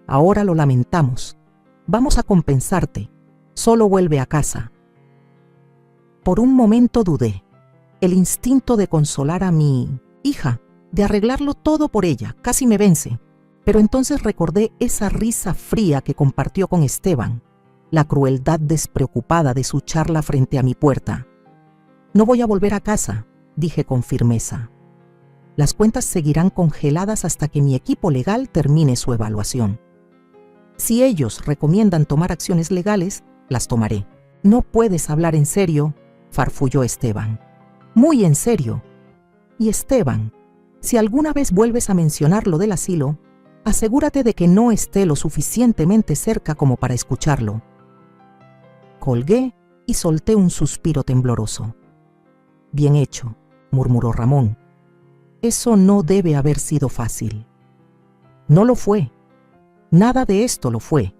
Ahora lo lamentamos. Vamos a compensarte. Solo vuelve a casa. Por un momento dudé. El instinto de consolar a mi hija, de arreglarlo todo por ella, casi me vence. Pero entonces recordé esa risa fría que compartió con Esteban, la crueldad despreocupada de su charla frente a mi puerta. No voy a volver a casa, dije con firmeza. Las cuentas seguirán congeladas hasta que mi equipo legal termine su evaluación. Si ellos recomiendan tomar acciones legales, las tomaré. No puedes hablar en serio, farfulló Esteban. Muy en serio. Y Esteban, si alguna vez vuelves a mencionar lo del asilo, asegúrate de que no esté lo suficientemente cerca como para escucharlo. Colgué y solté un suspiro tembloroso. Bien hecho, murmuró Ramón. Eso no debe haber sido fácil. No lo fue. Nada de esto lo fue.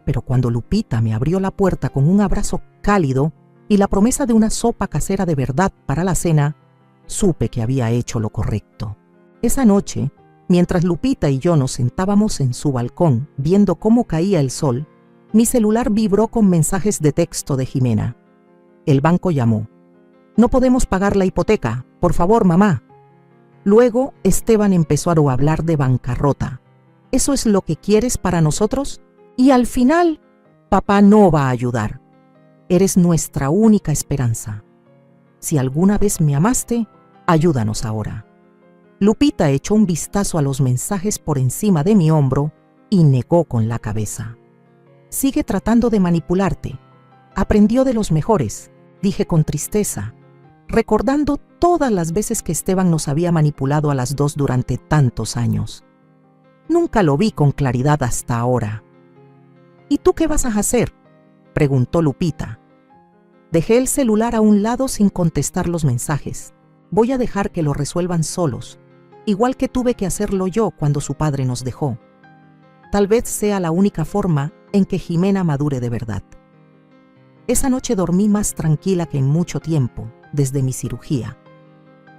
Pero cuando Lupita me abrió la puerta con un abrazo cálido y la promesa de una sopa casera de verdad para la cena, supe que había hecho lo correcto. Esa noche, mientras Lupita y yo nos sentábamos en su balcón viendo cómo caía el sol, mi celular vibró con mensajes de texto de Jimena. El banco llamó. No podemos pagar la hipoteca, por favor, mamá. Luego, Esteban empezó a hablar de bancarrota. ¿Eso es lo que quieres para nosotros? Y al final, papá no va a ayudar. Eres nuestra única esperanza. Si alguna vez me amaste, ayúdanos ahora. Lupita echó un vistazo a los mensajes por encima de mi hombro y negó con la cabeza. Sigue tratando de manipularte. Aprendió de los mejores, dije con tristeza, recordando todas las veces que Esteban nos había manipulado a las dos durante tantos años. Nunca lo vi con claridad hasta ahora. ¿Y tú qué vas a hacer?, preguntó Lupita. Dejé el celular a un lado sin contestar los mensajes. Voy a dejar que lo resuelvan solos, igual que tuve que hacerlo yo cuando su padre nos dejó. Tal vez sea la única forma en que Jimena madure de verdad. Esa noche dormí más tranquila que en mucho tiempo, desde mi cirugía.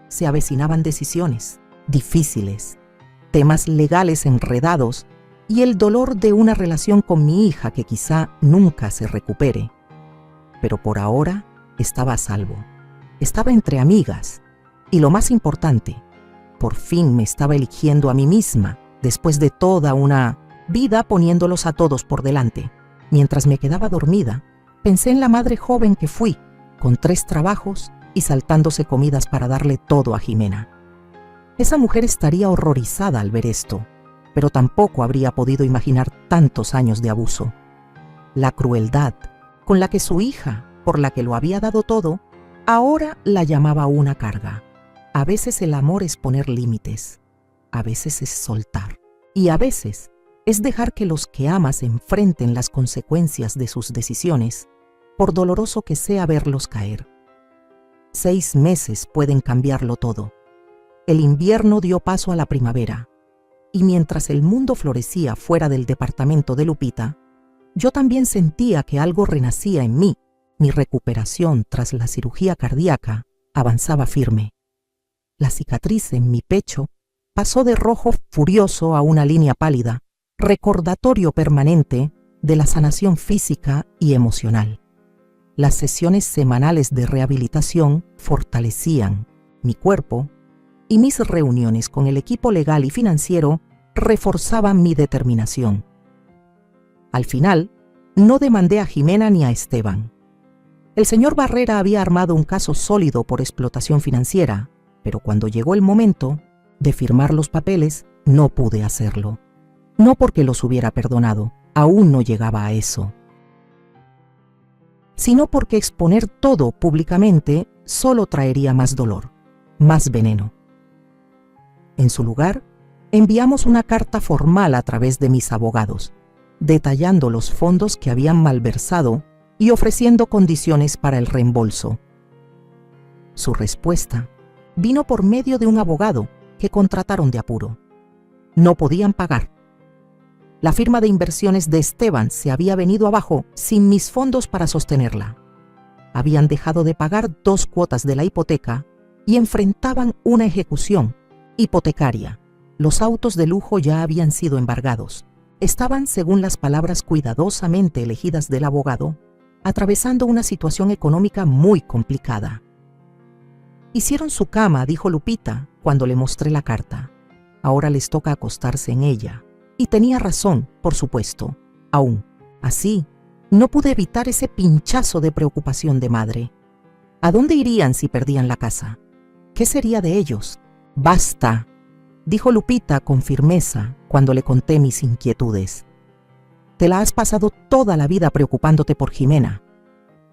Se avecinaban decisiones difíciles, temas legales enredados y el dolor de una relación con mi hija que quizá nunca se recupere. Pero por ahora estaba a salvo. Estaba entre amigas y lo más importante, por fin me estaba eligiendo a mí misma después de toda una vida poniéndolos a todos por delante. Mientras me quedaba dormida, pensé en la madre joven que fui, con 3 trabajos y saltándose comidas para darle todo a Jimena. Esa mujer estaría horrorizada al ver esto, pero tampoco habría podido imaginar tantos años de abuso. La crueldad con la que su hija, por la que lo había dado todo, ahora la llamaba una carga. A veces el amor es poner límites, a veces es soltar, y a veces es dejar que los que amas enfrenten las consecuencias de sus decisiones, por doloroso que sea verlos caer. 6 meses pueden cambiarlo todo. El invierno dio paso a la primavera, y mientras el mundo florecía fuera del departamento de Lupita, yo también sentía que algo renacía en mí. Mi recuperación tras la cirugía cardíaca avanzaba firme. La cicatriz en mi pecho pasó de rojo furioso a una línea pálida, recordatorio permanente de la sanación física y emocional. Las sesiones semanales de rehabilitación fortalecían mi cuerpo y mis reuniones con el equipo legal y financiero reforzaban mi determinación. Al final, no demandé a Jimena ni a Esteban. El señor Barrera había armado un caso sólido por explotación financiera, pero cuando llegó el momento de firmar los papeles, no pude hacerlo. No porque los hubiera perdonado, aún no llegaba a eso, sino porque exponer todo públicamente solo traería más dolor, más veneno. En su lugar, enviamos una carta formal a través de mis abogados, detallando los fondos que habían malversado y ofreciendo condiciones para el reembolso. Su respuesta vino por medio de un abogado que contrataron de apuro. No podían pagar. La firma de inversiones de Esteban se había venido abajo sin mis fondos para sostenerla. Habían dejado de pagar 2 cuotas de la hipoteca y enfrentaban una ejecución hipotecaria. Los autos de lujo ya habían sido embargados. Estaban, según las palabras cuidadosamente elegidas del abogado, atravesando una situación económica muy complicada. Hicieron su cama, dijo Lupita cuando le mostré la carta. Ahora les toca acostarse en ella. Y tenía razón, por supuesto. Aún así, no pude evitar ese pinchazo de preocupación de madre. ¿A dónde irían si perdían la casa? ¿Qué sería de ellos? Basta, dijo Lupita con firmeza cuando le conté mis inquietudes. Te la has pasado toda la vida preocupándote por Jimena.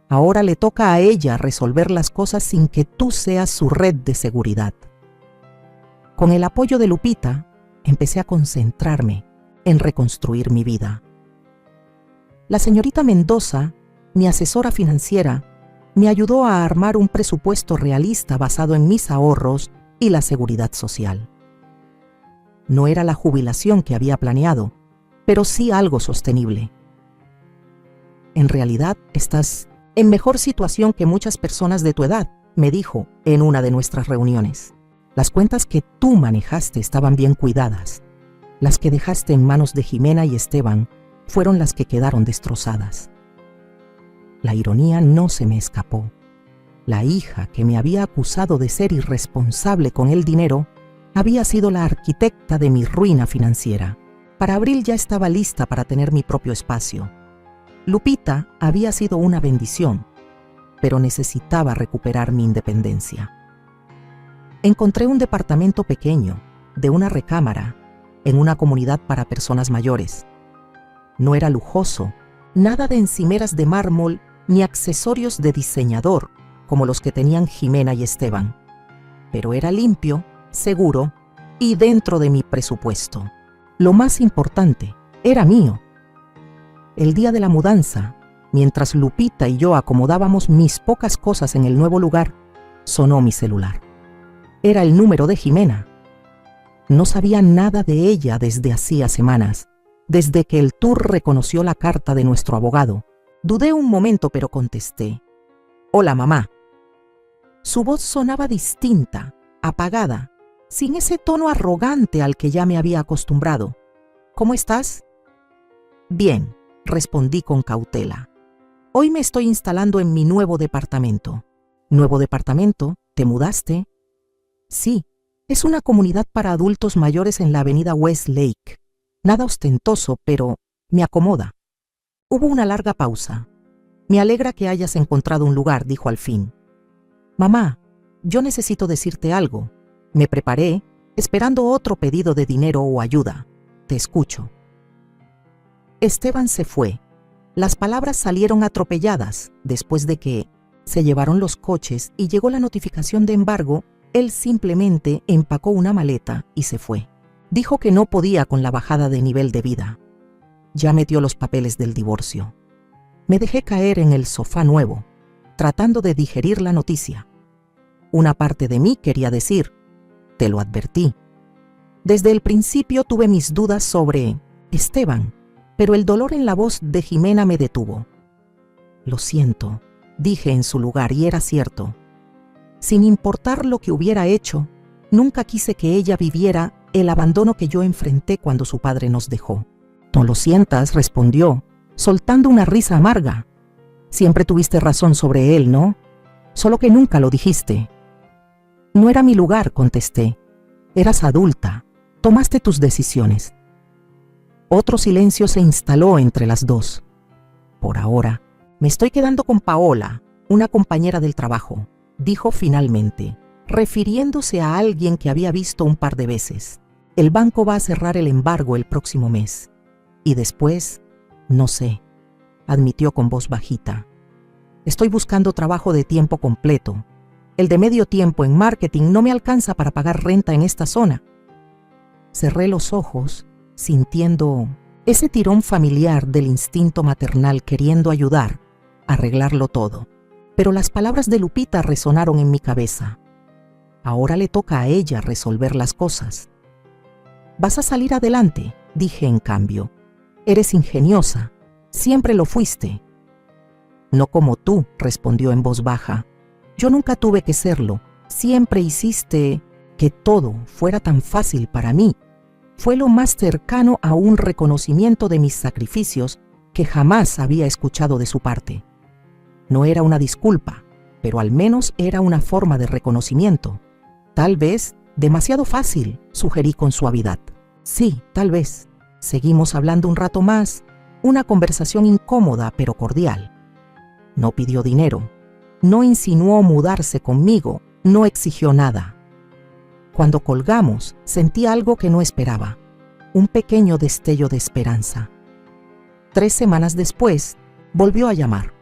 Ahora le toca a ella resolver las cosas sin que tú seas su red de seguridad. Con el apoyo de Lupita, empecé a concentrarme en reconstruir mi vida. La señorita Mendoza, mi asesora financiera, me ayudó a armar un presupuesto realista basado en mis ahorros y la seguridad social. No era la jubilación que había planeado, pero sí algo sostenible. En realidad, estás en mejor situación que muchas personas de tu edad, me dijo en una de nuestras reuniones. Las cuentas que tú manejaste estaban bien cuidadas. Las que dejaste en manos de Jimena y Esteban fueron las que quedaron destrozadas. La ironía no se me escapó. La hija que me había acusado de ser irresponsable con el dinero había sido la arquitecta de mi ruina financiera. Para abril ya estaba lista para tener mi propio espacio. Lupita había sido una bendición, pero necesitaba recuperar mi independencia. Encontré un departamento pequeño, de una recámara, en una comunidad para personas mayores. No era lujoso, nada de encimeras de mármol ni accesorios de diseñador, como los que tenían Jimena y Esteban, pero era limpio, seguro y dentro de mi presupuesto. Lo más importante, era mío. El día de la mudanza, mientras Lupita y yo acomodábamos mis pocas cosas en el nuevo lugar, sonó mi celular. Era el número de Jimena. No sabía nada de ella desde hacía semanas, desde que el tour reconoció la carta de nuestro abogado. Dudé un momento, pero contesté. Hola, mamá. Su voz sonaba distinta, apagada, sin ese tono arrogante al que ya me había acostumbrado. ¿Cómo estás? Bien, respondí con cautela. Hoy me estoy instalando en mi nuevo departamento. ¿Nuevo departamento? ¿Te mudaste? Sí, es una comunidad para adultos mayores en la avenida Westlake. Nada ostentoso, pero me acomoda. Hubo una larga pausa. Me alegra que hayas encontrado un lugar, dijo al fin. Mamá, yo necesito decirte algo. Me preparé, esperando otro pedido de dinero o ayuda. Te escucho. Esteban se fue. Las palabras salieron atropelladas. Después de que se llevaron los coches y llegó la notificación de embargo, él simplemente empacó una maleta y se fue. Dijo que no podía con la bajada de nivel de vida. Ya metió los papeles del divorcio. Me dejé caer en el sofá nuevo, tratando de digerir la noticia. Una parte de mí quería decir, te lo advertí. Desde el principio tuve mis dudas sobre Esteban, pero el dolor en la voz de Jimena me detuvo. Lo siento, dije en su lugar, y era cierto. Sin importar lo que hubiera hecho, nunca quise que ella viviera el abandono que yo enfrenté cuando su padre nos dejó. No lo sientas, respondió, soltando una risa amarga. Siempre tuviste razón sobre él, ¿no? Solo que nunca lo dijiste. No era mi lugar, contesté. Eras adulta, tomaste tus decisiones. Otro silencio se instaló entre las dos. Por ahora, me estoy quedando con Paola, una compañera del trabajo, dijo finalmente, refiriéndose a alguien que había visto un par de veces. El banco va a cerrar el embargo el próximo mes. Y después, no sé, admitió con voz bajita. Estoy buscando trabajo de tiempo completo. El de medio tiempo en marketing no me alcanza para pagar renta en esta zona. Cerré los ojos, sintiendo ese tirón familiar del instinto maternal queriendo ayudar, arreglarlo todo. Pero las palabras de Lupita resonaron en mi cabeza. Ahora le toca a ella resolver las cosas. Vas a salir adelante, dije en cambio. Eres ingeniosa, siempre lo fuiste. No como tú, respondió en voz baja. Yo nunca tuve que serlo, siempre hiciste que todo fuera tan fácil para mí. Fue lo más cercano a un reconocimiento de mis sacrificios que jamás había escuchado de su parte. No era una disculpa, pero al menos era una forma de reconocimiento. Tal vez demasiado fácil, sugerí con suavidad. Sí, tal vez. Seguimos hablando un rato más, una conversación incómoda pero cordial. No pidió dinero, no insinuó mudarse conmigo, no exigió nada. Cuando colgamos, sentí algo que no esperaba, un pequeño destello de esperanza. 3 semanas después, volvió a llamar.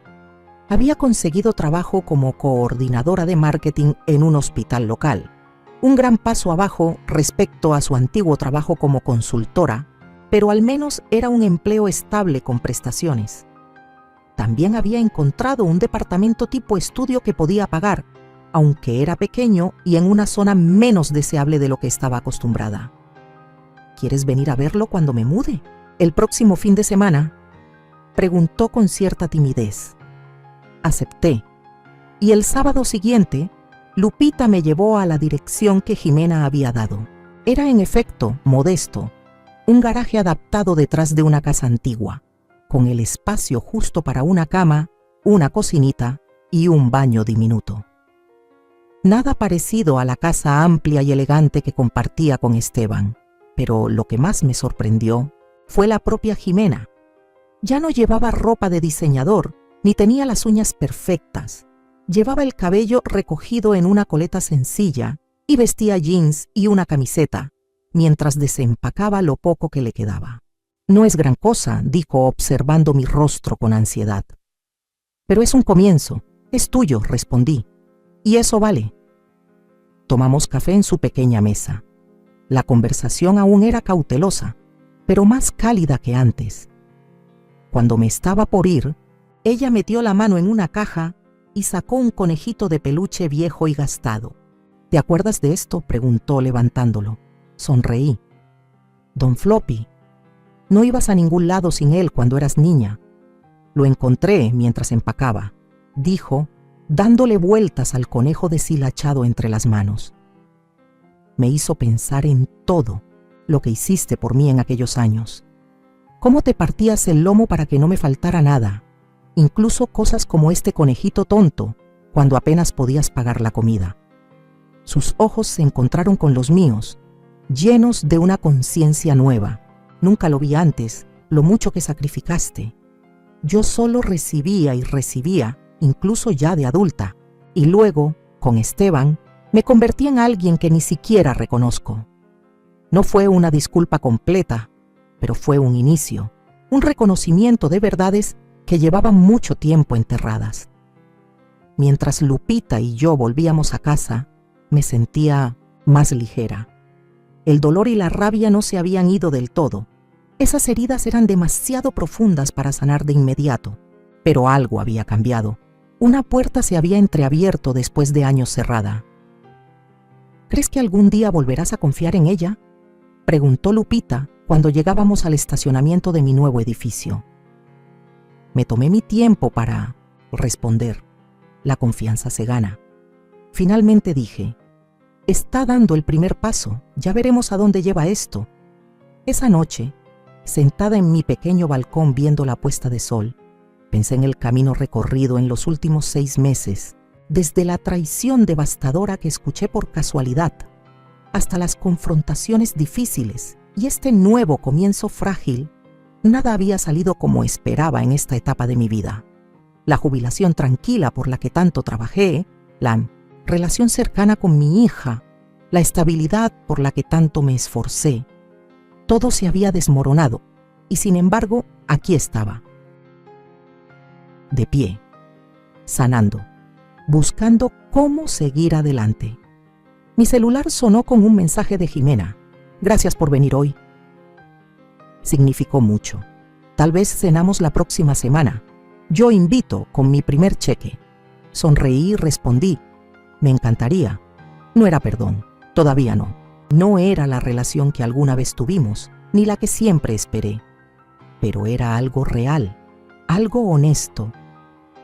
Había conseguido trabajo como coordinadora de marketing en un hospital local, un gran paso abajo respecto a su antiguo trabajo como consultora, pero al menos era un empleo estable con prestaciones. También había encontrado un departamento tipo estudio que podía pagar, aunque era pequeño y en una zona menos deseable de lo que estaba acostumbrada. ¿Quieres venir a verlo cuando me mude? ¿El próximo fin de semana? Preguntó con cierta timidez. Acepté, y el sábado siguiente, Lupita me llevó a la dirección que Jimena había dado. Era en efecto modesto, un garaje adaptado detrás de una casa antigua, con el espacio justo para una cama, una cocinita y un baño diminuto. Nada parecido a la casa amplia y elegante que compartía con Esteban, pero lo que más me sorprendió fue la propia Jimena. Ya no llevaba ropa de diseñador, ni tenía las uñas perfectas. Llevaba el cabello recogido en una coleta sencilla y vestía jeans y una camiseta, mientras desempacaba lo poco que le quedaba. No es gran cosa, dijo observando mi rostro con ansiedad. Pero es un comienzo, es tuyo, respondí. Y eso vale. Tomamos café en su pequeña mesa. La conversación aún era cautelosa, pero más cálida que antes. Cuando me estaba por ir, ella metió la mano en una caja y sacó un conejito de peluche viejo y gastado. ¿Te acuerdas de esto?, preguntó levantándolo. Sonreí. Don Floppy. No ibas a ningún lado sin él cuando eras niña. Lo encontré mientras empacaba, dijo, dándole vueltas al conejo deshilachado entre las manos. Me hizo pensar en todo lo que hiciste por mí en aquellos años. Cómo te partías el lomo para que no me faltara nada, incluso cosas como este conejito tonto, cuando apenas podías pagar la comida. Sus ojos se encontraron con los míos, llenos de una conciencia nueva. Nunca lo vi antes, lo mucho que sacrificaste. Yo solo recibía y recibía, incluso ya de adulta, y luego, con Esteban, me convertí en alguien que ni siquiera reconozco. No fue una disculpa completa, pero fue un inicio, un reconocimiento de verdades que llevaban mucho tiempo enterradas. Mientras Lupita y yo volvíamos a casa, me sentía más ligera. El dolor y la rabia no se habían ido del todo. Esas heridas eran demasiado profundas para sanar de inmediato, pero algo había cambiado. Una puerta se había entreabierto después de años cerrada. ¿Crees que algún día volverás a confiar en ella?, preguntó Lupita cuando llegábamos al estacionamiento de mi nuevo edificio. Me tomé mi tiempo para responder. La confianza se gana. Finalmente dije, está dando el primer paso, ya veremos a dónde lleva esto. Esa noche, sentada en mi pequeño balcón viendo la puesta de sol, pensé en el camino recorrido en los últimos 6 meses, desde la traición devastadora que escuché por casualidad, hasta las confrontaciones difíciles y este nuevo comienzo frágil. Nada había salido como esperaba en esta etapa de mi vida. La jubilación tranquila por la que tanto trabajé, la relación cercana con mi hija, la estabilidad por la que tanto me esforcé, todo se había desmoronado y sin embargo aquí estaba, de pie, sanando, buscando cómo seguir adelante. Mi celular sonó con un mensaje de Jimena. Gracias por venir hoy. Significó mucho. Tal vez cenamos la próxima semana. Yo invito con mi primer cheque. Sonreí y respondí. Me encantaría. No era perdón. Todavía no. No era la relación que alguna vez tuvimos, ni la que siempre esperé. Pero era algo real, algo honesto.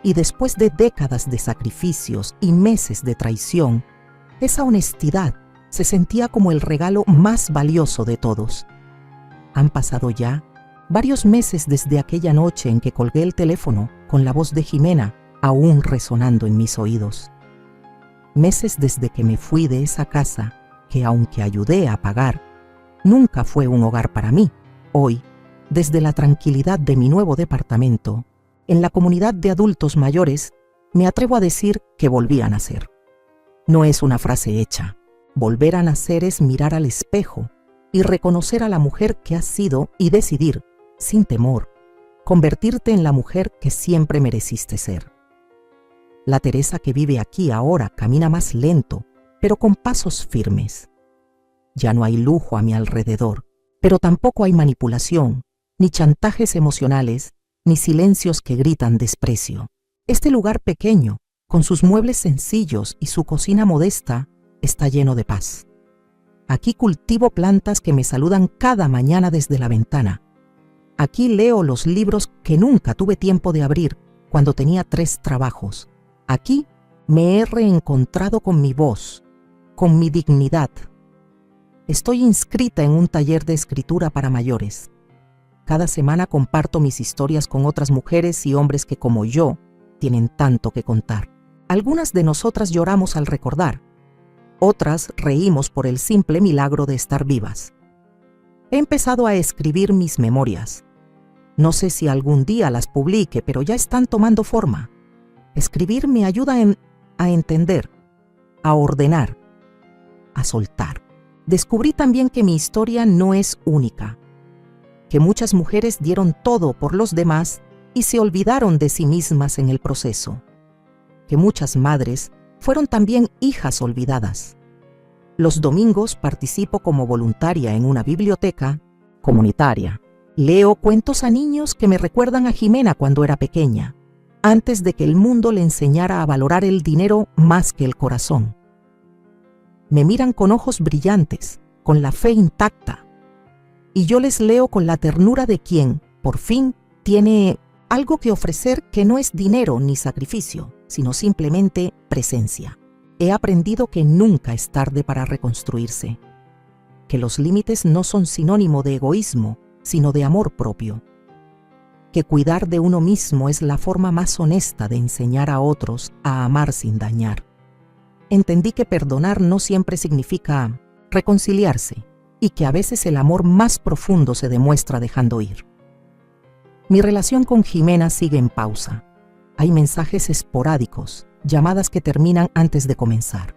Y después de décadas de sacrificios y meses de traición, esa honestidad se sentía como el regalo más valioso de todos. Han pasado ya varios meses desde aquella noche en que colgué el teléfono con la voz de Jimena aún resonando en mis oídos. Meses desde que me fui de esa casa que, aunque ayudé a pagar, nunca fue un hogar para mí. Hoy, desde la tranquilidad de mi nuevo departamento, en la comunidad de adultos mayores, me atrevo a decir que volví a nacer. No es una frase hecha. Volver a nacer es mirar al espejo y reconocer a la mujer que has sido y decidir, sin temor, convertirte en la mujer que siempre mereciste ser. La Teresa que vive aquí ahora camina más lento, pero con pasos firmes. Ya no hay lujo a mi alrededor, pero tampoco hay manipulación, ni chantajes emocionales, ni silencios que gritan desprecio. Este lugar pequeño, con sus muebles sencillos y su cocina modesta, está lleno de paz. Aquí cultivo plantas que me saludan cada mañana desde la ventana. Aquí leo los libros que nunca tuve tiempo de abrir cuando tenía 3 trabajos. Aquí me he reencontrado con mi voz, con mi dignidad. Estoy inscrita en un taller de escritura para mayores. Cada semana comparto mis historias con otras mujeres y hombres que, como yo, tienen tanto que contar. Algunas de nosotras lloramos al recordar. Otras reímos por el simple milagro de estar vivas. He empezado a escribir mis memorias. No sé si algún día las publique, pero ya están tomando forma. Escribir me ayuda a entender, a ordenar, a soltar. Descubrí también que mi historia no es única, que muchas mujeres dieron todo por los demás y se olvidaron de sí mismas en el proceso, que muchas madres fueron también hijas olvidadas. Los domingos participo como voluntaria en una biblioteca comunitaria. Leo cuentos a niños que me recuerdan a Jimena cuando era pequeña, antes de que el mundo le enseñara a valorar el dinero más que el corazón. Me miran con ojos brillantes, con la fe intacta, y yo les leo con la ternura de quien, por fin, tiene algo que ofrecer que no es dinero ni sacrificio, sino simplemente presencia. He aprendido que nunca es tarde para reconstruirse, que los límites no son sinónimo de egoísmo, sino de amor propio, que cuidar de uno mismo es la forma más honesta de enseñar a otros a amar sin dañar. Entendí que perdonar no siempre significa reconciliarse y que a veces el amor más profundo se demuestra dejando ir. Mi relación con Jimena sigue en pausa. Hay mensajes esporádicos, llamadas que terminan antes de comenzar.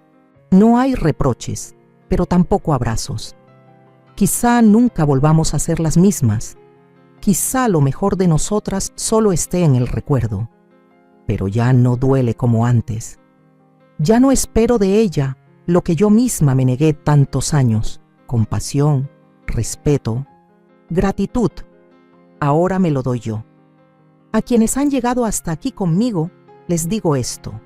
No hay reproches, pero tampoco abrazos. Quizá nunca volvamos a ser las mismas. Quizá lo mejor de nosotras solo esté en el recuerdo. Pero ya no duele como antes. Ya no espero de ella lo que yo misma me negué tantos años. Compasión, respeto, gratitud. Ahora me lo doy yo. A quienes han llegado hasta aquí conmigo, les digo esto.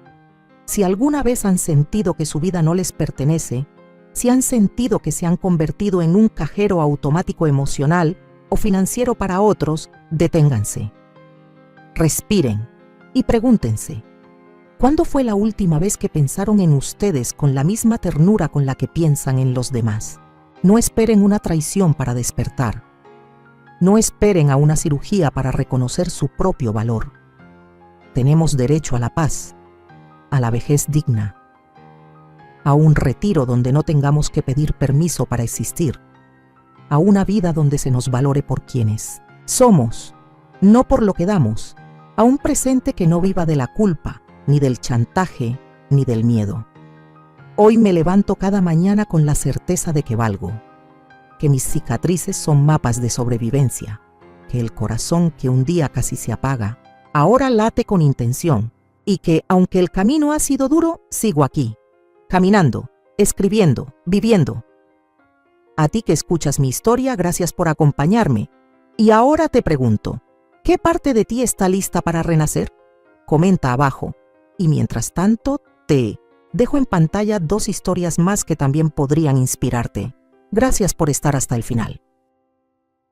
Si alguna vez han sentido que su vida no les pertenece, si han sentido que se han convertido en un cajero automático emocional o financiero para otros, deténganse. Respiren y pregúntense, ¿cuándo fue la última vez que pensaron en ustedes con la misma ternura con la que piensan en los demás? No esperen una traición para despertar. No esperen a una cirugía para reconocer su propio valor. Tenemos derecho a la paz, a la vejez digna, a un retiro donde no tengamos que pedir permiso para existir, a una vida donde se nos valore por quienes somos, no por lo que damos, a un presente que no viva de la culpa, ni del chantaje, ni del miedo. Hoy me levanto cada mañana con la certeza de que valgo, que mis cicatrices son mapas de sobrevivencia, que el corazón que un día casi se apaga, ahora late con intención, y que, aunque el camino ha sido duro, sigo aquí, caminando, escribiendo, viviendo. A ti que escuchas mi historia, gracias por acompañarme. Y ahora te pregunto, ¿qué parte de ti está lista para renacer? Comenta abajo. Y mientras tanto, te dejo en pantalla 2 historias más que también podrían inspirarte. Gracias por estar hasta el final.